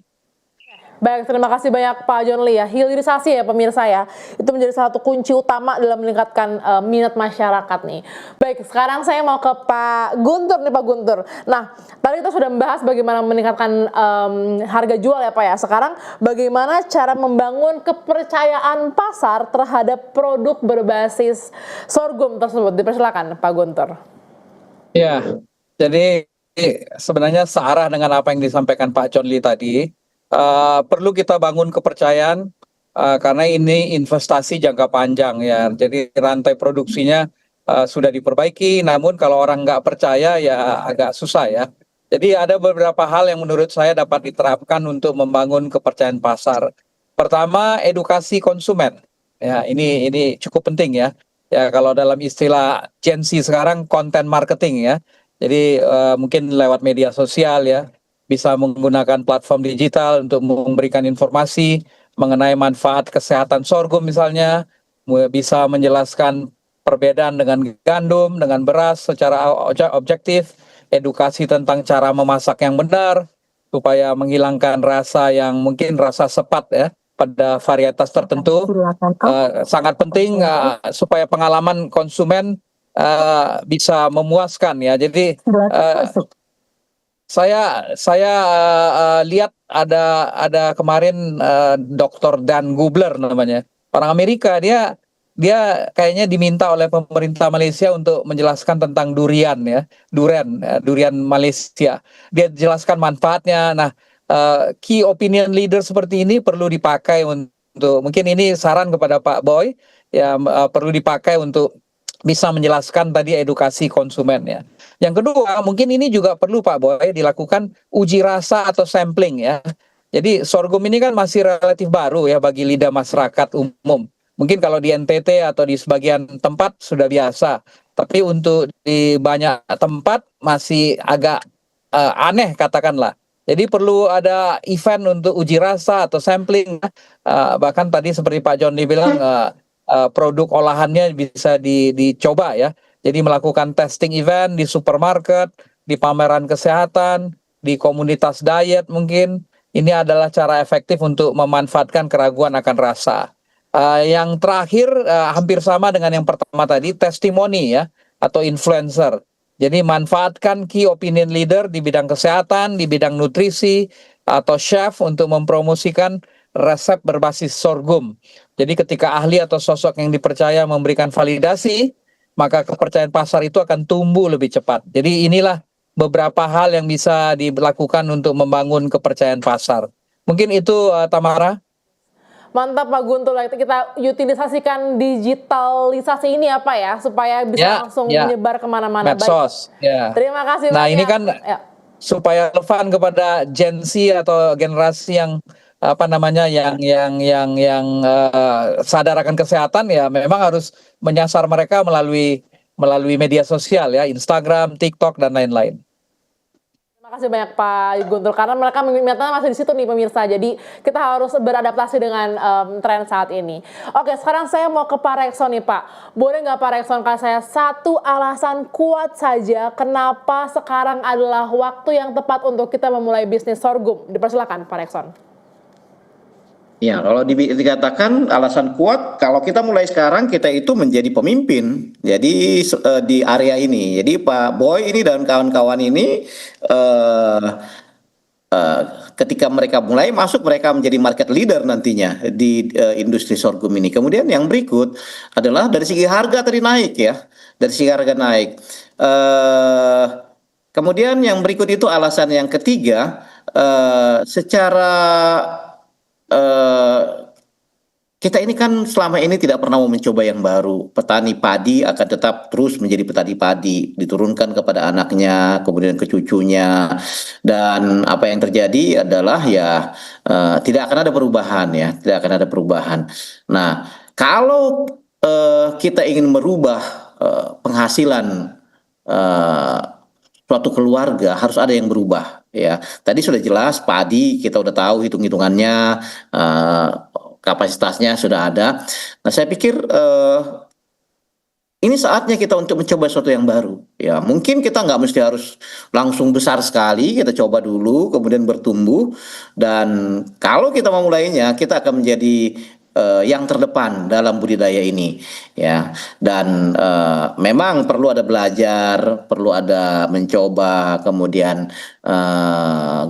Baik, terima kasih banyak Pak John Lee ya. Hilirisasi ya pemirsa ya, itu menjadi salah satu kunci utama dalam meningkatkan minat masyarakat nih. Baik, sekarang saya mau ke Pak Guntur nih, Pak Guntur. Nah, tadi kita sudah membahas bagaimana meningkatkan harga jual ya Pak ya. Sekarang bagaimana cara membangun kepercayaan pasar terhadap produk berbasis sorghum tersebut? Dipersilakan Pak Guntur.
Ya, jadi sebenarnya searah dengan apa yang disampaikan Pak John Lee tadi. Perlu kita bangun kepercayaan karena ini investasi jangka panjang ya. Jadi rantai produksinya sudah diperbaiki, namun kalau orang nggak percaya ya agak susah ya. Jadi ada beberapa hal yang menurut saya dapat diterapkan untuk membangun kepercayaan pasar. Pertama, edukasi konsumen. Ya, ini cukup penting ya. ya kalau dalam istilah Gen Z sekarang content marketing ya. Jadi mungkin lewat media sosial ya, bisa menggunakan platform digital untuk memberikan informasi mengenai manfaat kesehatan sorghum misalnya, bisa menjelaskan perbedaan dengan gandum, dengan beras secara objektif, edukasi tentang cara memasak yang benar, supaya menghilangkan rasa yang mungkin rasa sepat ya pada varietas tertentu. Sangat penting supaya pengalaman konsumen bisa memuaskan ya. Jadi saya lihat ada kemarin Dr. Dan Gubler namanya, orang Amerika. Dia kayaknya diminta oleh pemerintah Malaysia untuk menjelaskan tentang durian ya, durian Malaysia. Dia jelaskan manfaatnya. Nah, key opinion leader seperti ini perlu dipakai untuk, mungkin ini saran kepada Pak Boy ya, perlu dipakai untuk bisa menjelaskan tadi edukasi konsumen ya. Yang kedua, mungkin ini juga perlu Pak Boy dilakukan uji rasa atau sampling ya. Jadi sorghum ini kan masih relatif baru ya bagi lidah masyarakat umum. Mungkin kalau di NTT atau di sebagian tempat sudah biasa, tapi untuk di banyak tempat masih agak aneh katakanlah. Jadi perlu ada event untuk uji rasa atau sampling. Bahkan tadi seperti Pak John bilang, produk olahannya bisa dicoba ya. Jadi melakukan testing event di supermarket, di pameran kesehatan, di komunitas diet mungkin. Ini adalah cara efektif untuk memanfaatkan keraguan akan rasa. Yang terakhir hampir sama dengan yang pertama tadi, testimoni ya, atau influencer. Jadi manfaatkan key opinion leader di bidang kesehatan, di bidang nutrisi, atau chef untuk mempromosikan resep berbasis sorghum. Jadi ketika ahli atau sosok yang dipercaya memberikan validasi, maka kepercayaan pasar itu akan tumbuh lebih cepat. Jadi inilah beberapa hal yang bisa dilakukan untuk membangun kepercayaan pasar. Mungkin itu Tamara.
Mantap Pak Guntur, kita utilisasikan digitalisasi ini apa ya, supaya bisa langsung menyebar kemana-mana.
Medsos. Ya.
Terima kasih
Nah
banyak.
ini kan supaya relevan kepada Gen Z atau generasi yang sadar akan kesehatan ya, memang harus menyasar mereka melalui media sosial ya, Instagram, TikTok dan lain-lain.
Terima kasih banyak Pak Guntur, karena mereka minatnya masih di situ nih pemirsa. Jadi kita harus beradaptasi dengan tren saat ini. Oke, sekarang saya mau ke Pak Rekson nih Pak. Boleh nggak Pak Rekson kasih saya satu alasan kuat saja kenapa sekarang adalah waktu yang tepat untuk kita memulai bisnis sorghum? Dipersilakan Pak Rekson.
Ya, kalau dikatakan alasan kuat, kalau kita mulai sekarang kita itu menjadi pemimpin. Jadi di area ini, jadi Pak Boy ini dan kawan-kawan ini ketika mereka mulai masuk, mereka menjadi market leader nantinya di industri sorghum ini. Kemudian yang berikut adalah dari segi harga tadi naik ya, dari segi harga naik. Kemudian yang berikut itu alasan yang ketiga, secara kita ini kan selama ini tidak pernah mau mencoba yang baru. Petani padi akan tetap terus menjadi petani padi, diturunkan kepada anaknya, kemudian ke cucunya, dan apa yang terjadi adalah ya tidak akan ada perubahan ya, tidak akan ada perubahan. Nah, kalau kita ingin merubah penghasilan suatu keluarga, harus ada yang berubah. Ya, tadi sudah jelas padi, kita udah tahu hitung-hitungannya, kapasitasnya sudah ada. Nah, saya pikir ini saatnya kita untuk mencoba sesuatu yang baru. Ya, mungkin kita nggak mesti harus langsung besar sekali, kita coba dulu, kemudian bertumbuh. Dan kalau kita memulainya, kita akan menjadi yang terdepan dalam budidaya ini ya, dan memang perlu ada belajar, perlu ada mencoba, kemudian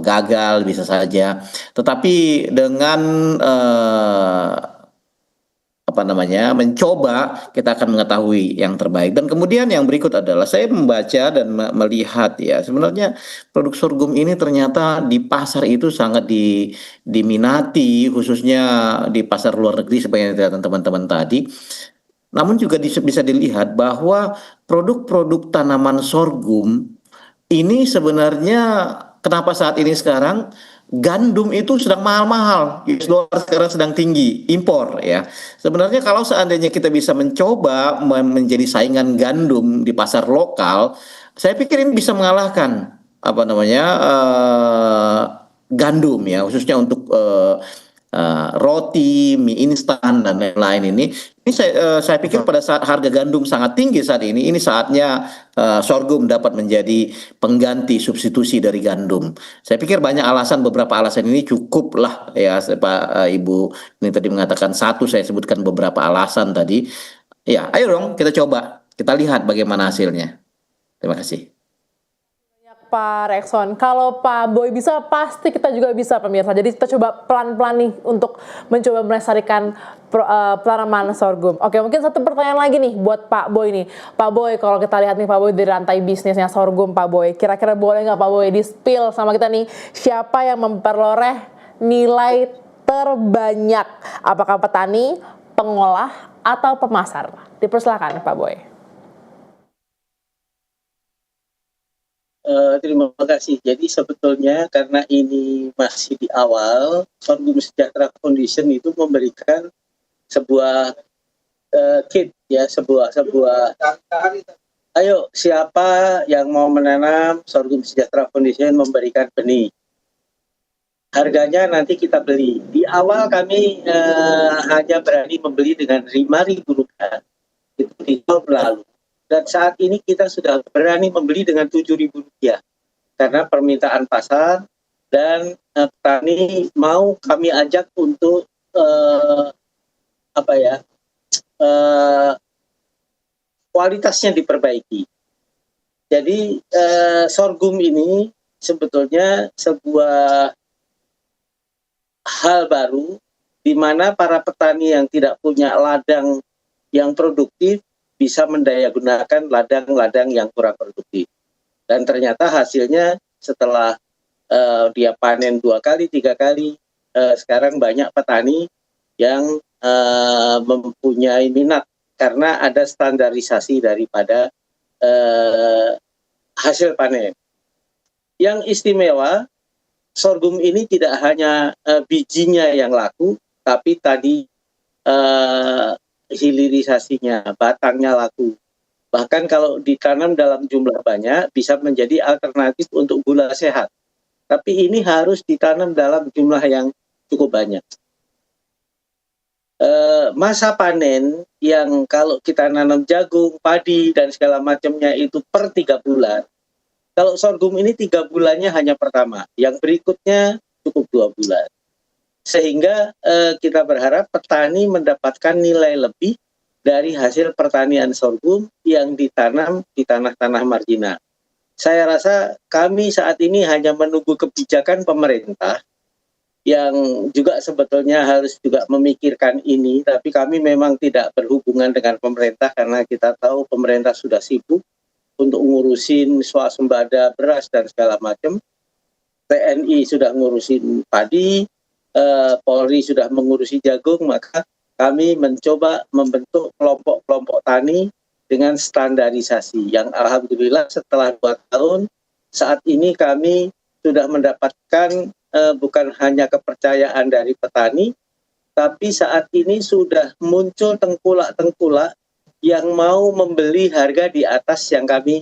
gagal bisa saja, tetapi dengan mencoba kita akan mengetahui yang terbaik. Dan kemudian yang berikut adalah saya membaca dan melihat ya, sebenarnya produk sorghum ini ternyata di pasar itu sangat diminati, khususnya di pasar luar negeri seperti yang dikatakan teman-teman tadi. Namun juga bisa dilihat bahwa produk-produk tanaman sorghum ini sebenarnya kenapa saat ini sekarang gandum itu sedang mahal-mahal, US dollar sekarang sedang tinggi, impor ya. Sebenarnya kalau seandainya kita bisa mencoba menjadi saingan gandum di pasar lokal, saya pikir ini bisa mengalahkan apa namanya gandum ya, khususnya untuk roti, mie instan dan lain-lain ini. Saya pikir pada saat harga gandum sangat tinggi saat ini saatnya sorghum dapat menjadi pengganti substitusi dari gandum. Saya pikir beberapa alasan ini cukup lah ya Pak Ibu ini tadi mengatakan satu, saya sebutkan beberapa alasan tadi. Ya, ayo dong kita coba, kita lihat bagaimana hasilnya. Terima kasih.
Pak Rekson, kalau Pak Boy bisa, pasti kita juga bisa pemirsa. Jadi kita coba pelan-pelan nih untuk mencoba melestarikan penanaman sorghum. Oke, mungkin satu pertanyaan lagi nih buat Pak Boy nih. Pak Boy, kalau kita lihat nih Pak Boy di rantai bisnisnya sorghum Pak Boy, kira-kira boleh nggak Pak Boy di-spill sama kita nih, siapa yang memperoleh nilai terbanyak? Apakah petani, pengolah, atau pemasar? Dipersilakan Pak Boy.
Terima kasih. Jadi sebetulnya karena ini masih di awal, Sorghum Sejahtera Foundation itu memberikan sebuah kit ya, sebuah ayo siapa yang mau menanam, Sorghum Sejahtera Foundation memberikan benih. Harganya nanti kita beli. Di awal kami hanya berani membeli dengan Rp5.000 itu di tahun lalu. Dan saat ini kita sudah berani membeli dengan Rp7.000 karena permintaan pasar dan petani mau kami ajak untuk kualitasnya diperbaiki. Jadi sorghum ini sebetulnya sebuah hal baru di mana para petani yang tidak punya ladang yang produktif bisa mendayagunakan ladang-ladang yang kurang produktif. Dan ternyata hasilnya setelah dia panen 2 kali, 3 kali, sekarang banyak petani yang mempunyai minat karena ada standarisasi daripada hasil panen. Yang istimewa, sorghum ini tidak hanya bijinya yang laku, tapi tadi hilirisasinya, batangnya laku. Bahkan kalau ditanam dalam jumlah banyak, bisa menjadi alternatif untuk gula sehat. Tapi ini harus ditanam dalam jumlah yang cukup banyak. Masa panen yang kalau kita nanam jagung, padi, dan segala macamnya itu per 3 bulan. Kalau sorghum ini 3 bulannya hanya pertama, yang berikutnya cukup 2 bulan. Sehingga kita berharap petani mendapatkan nilai lebih dari hasil pertanian sorghum yang ditanam di tanah-tanah marginal. Saya rasa kami saat ini hanya menunggu kebijakan pemerintah yang juga sebetulnya harus juga memikirkan ini, tapi kami memang tidak berhubungan dengan pemerintah karena kita tahu pemerintah sudah sibuk untuk ngurusin swasembada beras dan segala macam. TNI sudah ngurusin padi, Polri sudah mengurusi jagung, maka kami mencoba membentuk kelompok-kelompok tani dengan standarisasi yang alhamdulillah setelah 2 tahun saat ini kami sudah mendapatkan bukan hanya kepercayaan dari petani, tapi saat ini sudah muncul tengkulak-tengkulak yang mau membeli harga di atas yang kami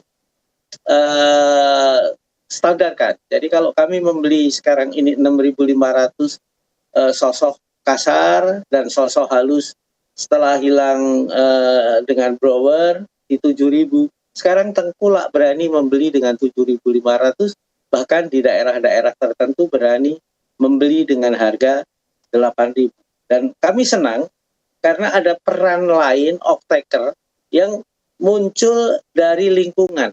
standarkan. Jadi kalau kami membeli sekarang ini 6.500 sosok kasar dan sosok halus setelah hilang dengan blower di 7.000. Sekarang tengkulak berani membeli dengan 7.500, bahkan di daerah-daerah tertentu berani membeli dengan harga 8.000. Dan kami senang karena ada peran lain off-taker yang muncul dari lingkungan.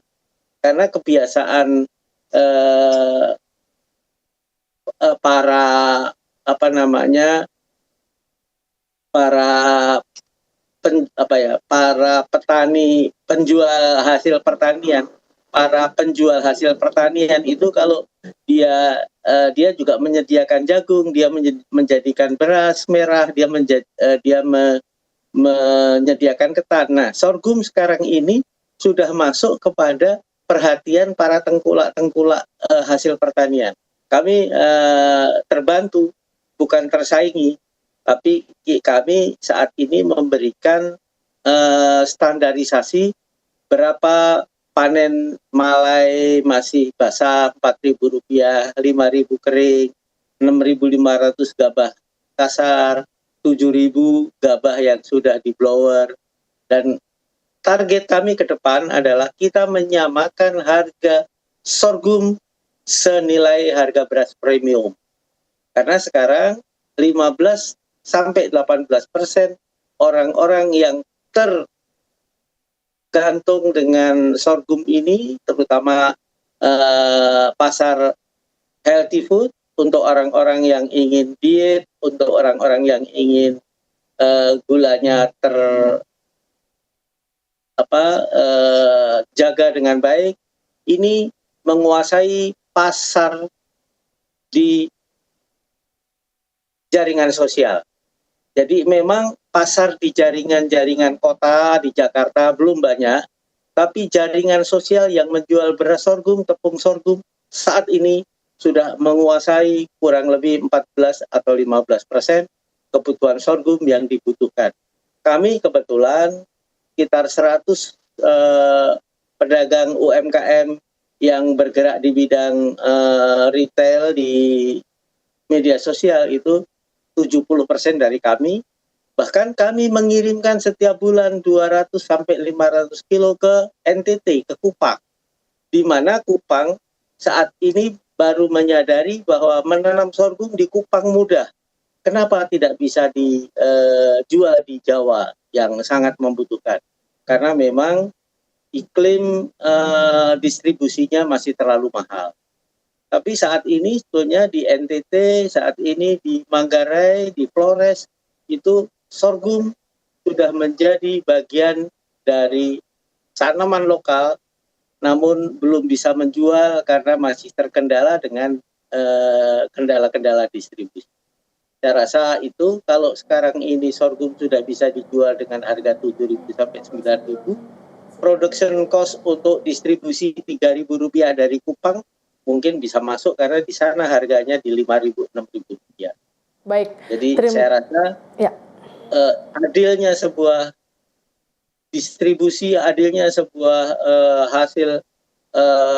Karena kebiasaan para petani penjual hasil pertanian, para penjual hasil pertanian itu kalau dia juga menyediakan jagung, dia menjadikan beras merah, dia menyediakan ketan. Nah, sorghum sekarang ini sudah masuk kepada perhatian para tengkulak-tengkulak hasil pertanian. kami terbantu, bukan tersaingi, tapi kami saat ini memberikan standarisasi berapa panen malai masih basah Rp4.000, Rp5.000 kering, Rp6.500 gabah kasar, Rp7.000 gabah yang sudah di blower. Dan target kami ke depan adalah kita menyamakan harga sorghum senilai harga beras premium. Karena sekarang 15-18% orang-orang yang tergantung dengan sorghum ini, terutama pasar healthy food, untuk orang-orang yang ingin diet, untuk orang-orang yang ingin gulanya jaga dengan baik, ini menguasai pasar di jaringan sosial. Jadi memang pasar di jaringan-jaringan kota di Jakarta belum banyak, tapi jaringan sosial yang menjual beras sorghum, tepung sorghum saat ini sudah menguasai kurang lebih 14 atau 15% kebutuhan sorghum yang dibutuhkan. Kami kebetulan sekitar 100 pedagang UMKM yang bergerak di bidang retail di media sosial itu 70% dari kami. Bahkan kami mengirimkan setiap bulan 200-500 kilo ke NTT, ke Kupang. Di mana Kupang saat ini baru menyadari bahwa menanam sorghum di Kupang mudah. Kenapa tidak bisa dijual di Jawa yang sangat membutuhkan? Karena memang iklim distribusinya masih terlalu mahal. Tapi saat ini sebetulnya di NTT, saat ini di Manggarai, di Flores, itu sorghum sudah menjadi bagian dari tanaman lokal, namun belum bisa menjual karena masih terkendala dengan kendala-kendala distribusi. Saya rasa itu kalau sekarang ini sorghum sudah bisa dijual dengan harga Rp7.000 sampai Rp9.000, production cost untuk distribusi Rp3.000 dari Kupang mungkin bisa masuk karena di sana harganya di Rp5.000-6.000.
Baik.
Jadi saya rasa adilnya sebuah distribusi, adilnya sebuah hasil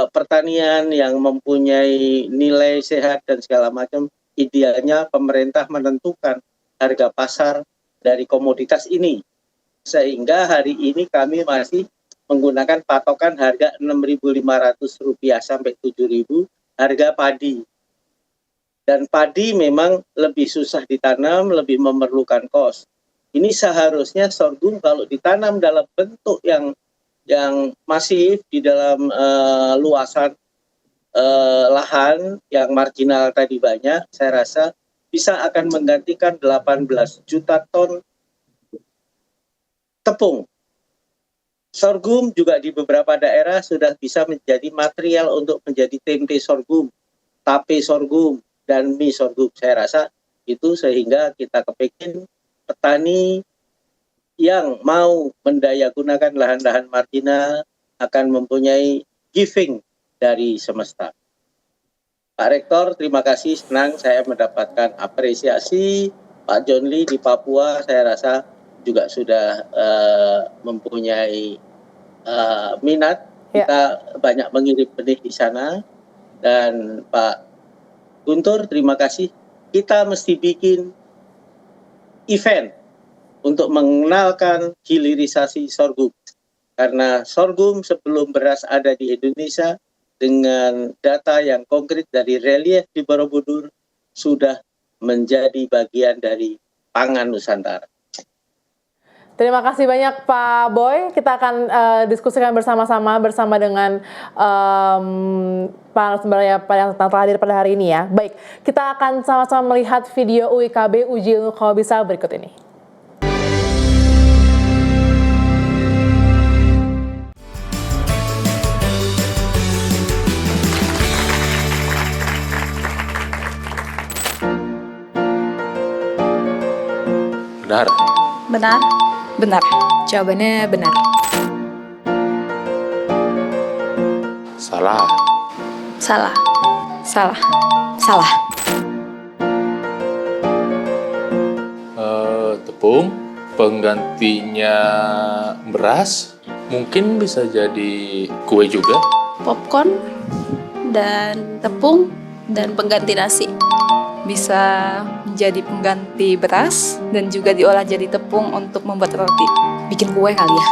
pertanian yang mempunyai nilai sehat dan segala macam, idealnya pemerintah menentukan harga pasar dari komoditas ini. Sehingga hari ini kami masih menggunakan patokan harga Rp6.500 sampai Rp7.000 harga padi. Dan padi memang lebih susah ditanam, lebih memerlukan kos. Ini seharusnya sorghum kalau ditanam dalam bentuk yang masif di dalam luasan lahan yang marginal tadi banyak, saya rasa bisa akan menggantikan 18 juta ton tepung. Sorghum juga di beberapa daerah sudah bisa menjadi material untuk menjadi tempe sorghum, tape sorghum, dan mie sorghum. Saya rasa itu sehingga kita kepingin petani yang mau mendayagunakan lahan-lahan marginal akan mempunyai giving dari semesta. Pak Rektor, terima kasih, senang saya mendapatkan apresiasi. Pak John Lee di Papua saya rasa juga sudah mempunyai minat. Kita banyak mengirim benih di sana. Dan Pak Guntur, terima kasih. Kita mesti bikin event untuk mengenalkan hilirisasi sorghum. Karena sorghum sebelum beras ada di Indonesia, dengan data yang konkret dari relief di Borobudur, sudah menjadi bagian dari pangan Nusantara.
Terima kasih banyak Pak Boy. Kita akan diskusikan bersama-sama bersama dengan Pak narasumber yang telah hadir pada hari ini ya. Baik, kita akan sama-sama melihat video UIKB Uji Ilmu Kamu Bisa berikut ini.
Benar.
Benar.
Benar. Jawabannya benar.
Salah.
Salah.
Salah. Salah.
Tepung, penggantinya beras, mungkin bisa jadi kue juga.
Popcorn dan tepung dan pengganti nasi.
Bisa menjadi pengganti beras dan juga diolah jadi tepung untuk membuat roti. Bikin kue kali ya.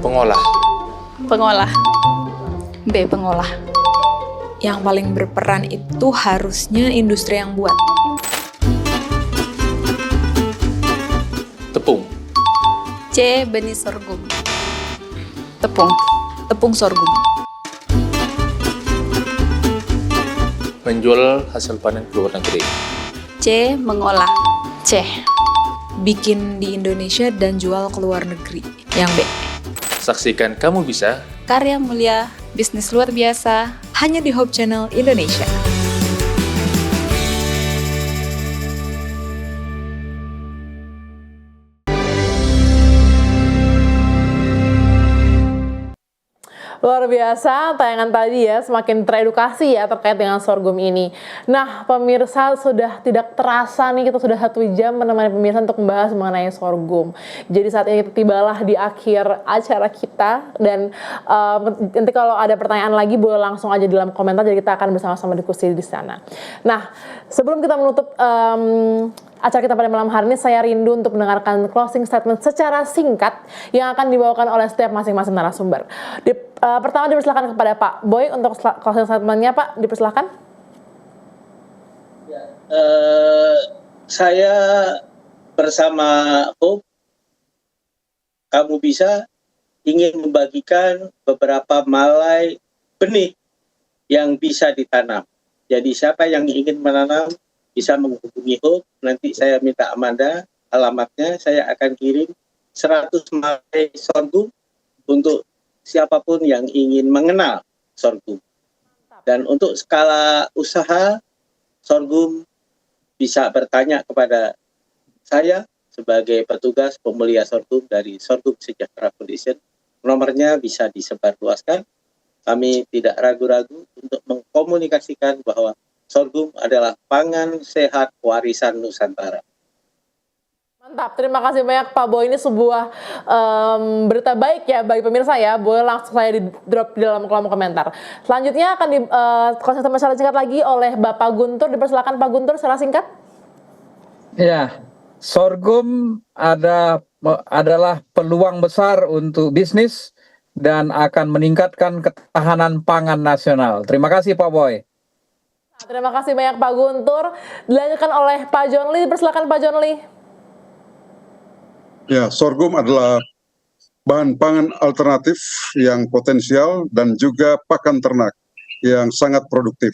Pengolah.
Pengolah.
B. Pengolah. Yang paling berperan itu harusnya industri yang buat.
Tepung.
C. Benih sorghum.
Tepung. Tepung sorghum.
Menjual hasil panen ke luar negeri.
C. Mengolah.
C. Bikin di Indonesia dan jual ke luar negeri. Yang B.
Saksikan Kamu Bisa.
Karya mulia.
Bisnis luar biasa. Hanya di Hope Channel Indonesia.
Luar biasa tayangan tadi ya, semakin teredukasi ya terkait dengan sorghum ini. Nah pemirsa, sudah tidak terasa nih kita sudah 1 jam menemani pemirsa untuk membahas mengenai sorghum. Jadi saat ini kita tibalah di akhir acara kita, dan nanti kalau ada pertanyaan lagi boleh langsung aja di dalam komentar, jadi kita akan bersama-sama diskusi di sana. Nah sebelum kita menutup acara kita pada malam hari ini, saya rindu untuk mendengarkan closing statement secara singkat yang akan dibawakan oleh setiap masing-masing narasumber. Pertama dipersilakan kepada Pak Boy untuk closing statement-nya, Pak, dipersilakan.
Saya bersama Hope Kamu Bisa ingin membagikan beberapa malai benih yang bisa ditanam. Jadi siapa yang ingin menanam bisa menghubungi Hope. Nanti saya minta Amanda alamatnya, saya akan kirim 100 malai sorghum untuk siapapun yang ingin mengenal sorghum. Dan untuk skala usaha sorghum bisa bertanya kepada saya sebagai petugas pemulia sorghum dari Sorghum Sejahtera Foundation. Nomornya bisa disebarluaskan. Kami tidak ragu-ragu untuk mengkomunikasikan bahwa sorghum adalah pangan sehat warisan Nusantara.
Mantap, terima kasih banyak Pak Boy. Ini sebuah berita baik ya bagi pemirsa ya. Boleh langsung saya di drop di dalam kolom komentar. Selanjutnya akan konsentrasi secara singkat lagi oleh Bapak Guntur. Dipersilakan Pak Guntur secara singkat.
Ya, sorghum adalah peluang besar untuk bisnis dan akan meningkatkan ketahanan pangan nasional. Terima kasih Pak Boy.
Terima kasih banyak Pak Guntur. Dilanjutkan oleh Pak John Lee. Dipersilakan Pak John Lee.
Ya, sorghum adalah bahan pangan alternatif yang potensial dan juga pakan ternak yang sangat produktif.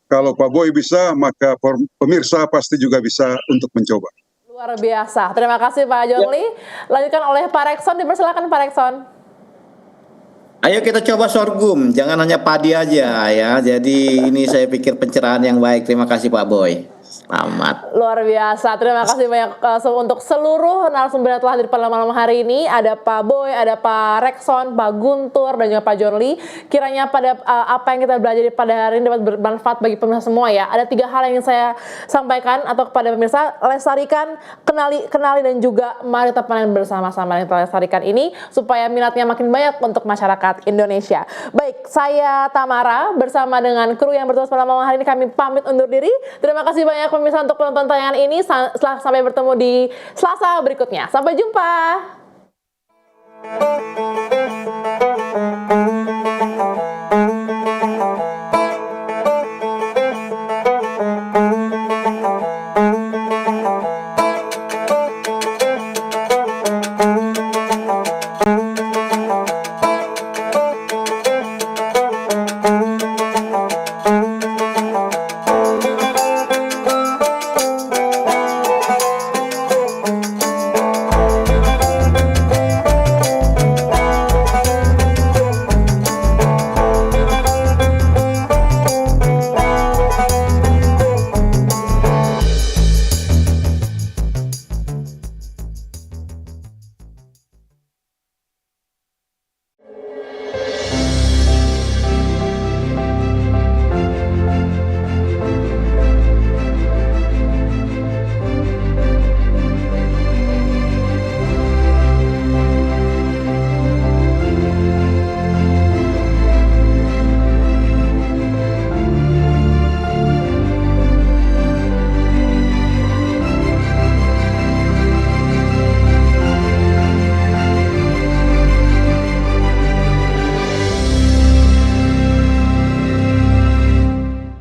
Kalau Pak Boy bisa, maka pemirsa pasti juga bisa untuk mencoba.
Luar biasa. Terima kasih Pak John Lee. Lanjutkan oleh Pak Rekson. Dipersilakan Pak Rekson.
Ayo kita coba sorghum, jangan hanya padi aja ya. Jadi ini saya pikir pencerahan yang baik. Terima kasih Pak Boy. Selamat.
Luar biasa. Terima kasih banyak untuk seluruh narasumber yang telah hadir pada malam hari ini. Ada Pak Boy, ada Pak Rekson, Pak Guntur, dan juga Pak John Lee. Kiranya pada apa yang kita belajar pada hari ini dapat bermanfaat bagi pemirsa semua ya. Ada 3 hal yang ingin saya sampaikan atau kepada pemirsa. Lestarikan, kenali dan juga mari kita panen bersama-sama yang kita lestarikan ini supaya minatnya makin banyak untuk masyarakat Indonesia. Baik, saya Tamara bersama dengan kru yang bertugas pada malam hari ini kami pamit undur diri. Terima kasih banyak pemirsa untuk penonton tayangan ini. Sampai bertemu di Selasa berikutnya. Sampai jumpa.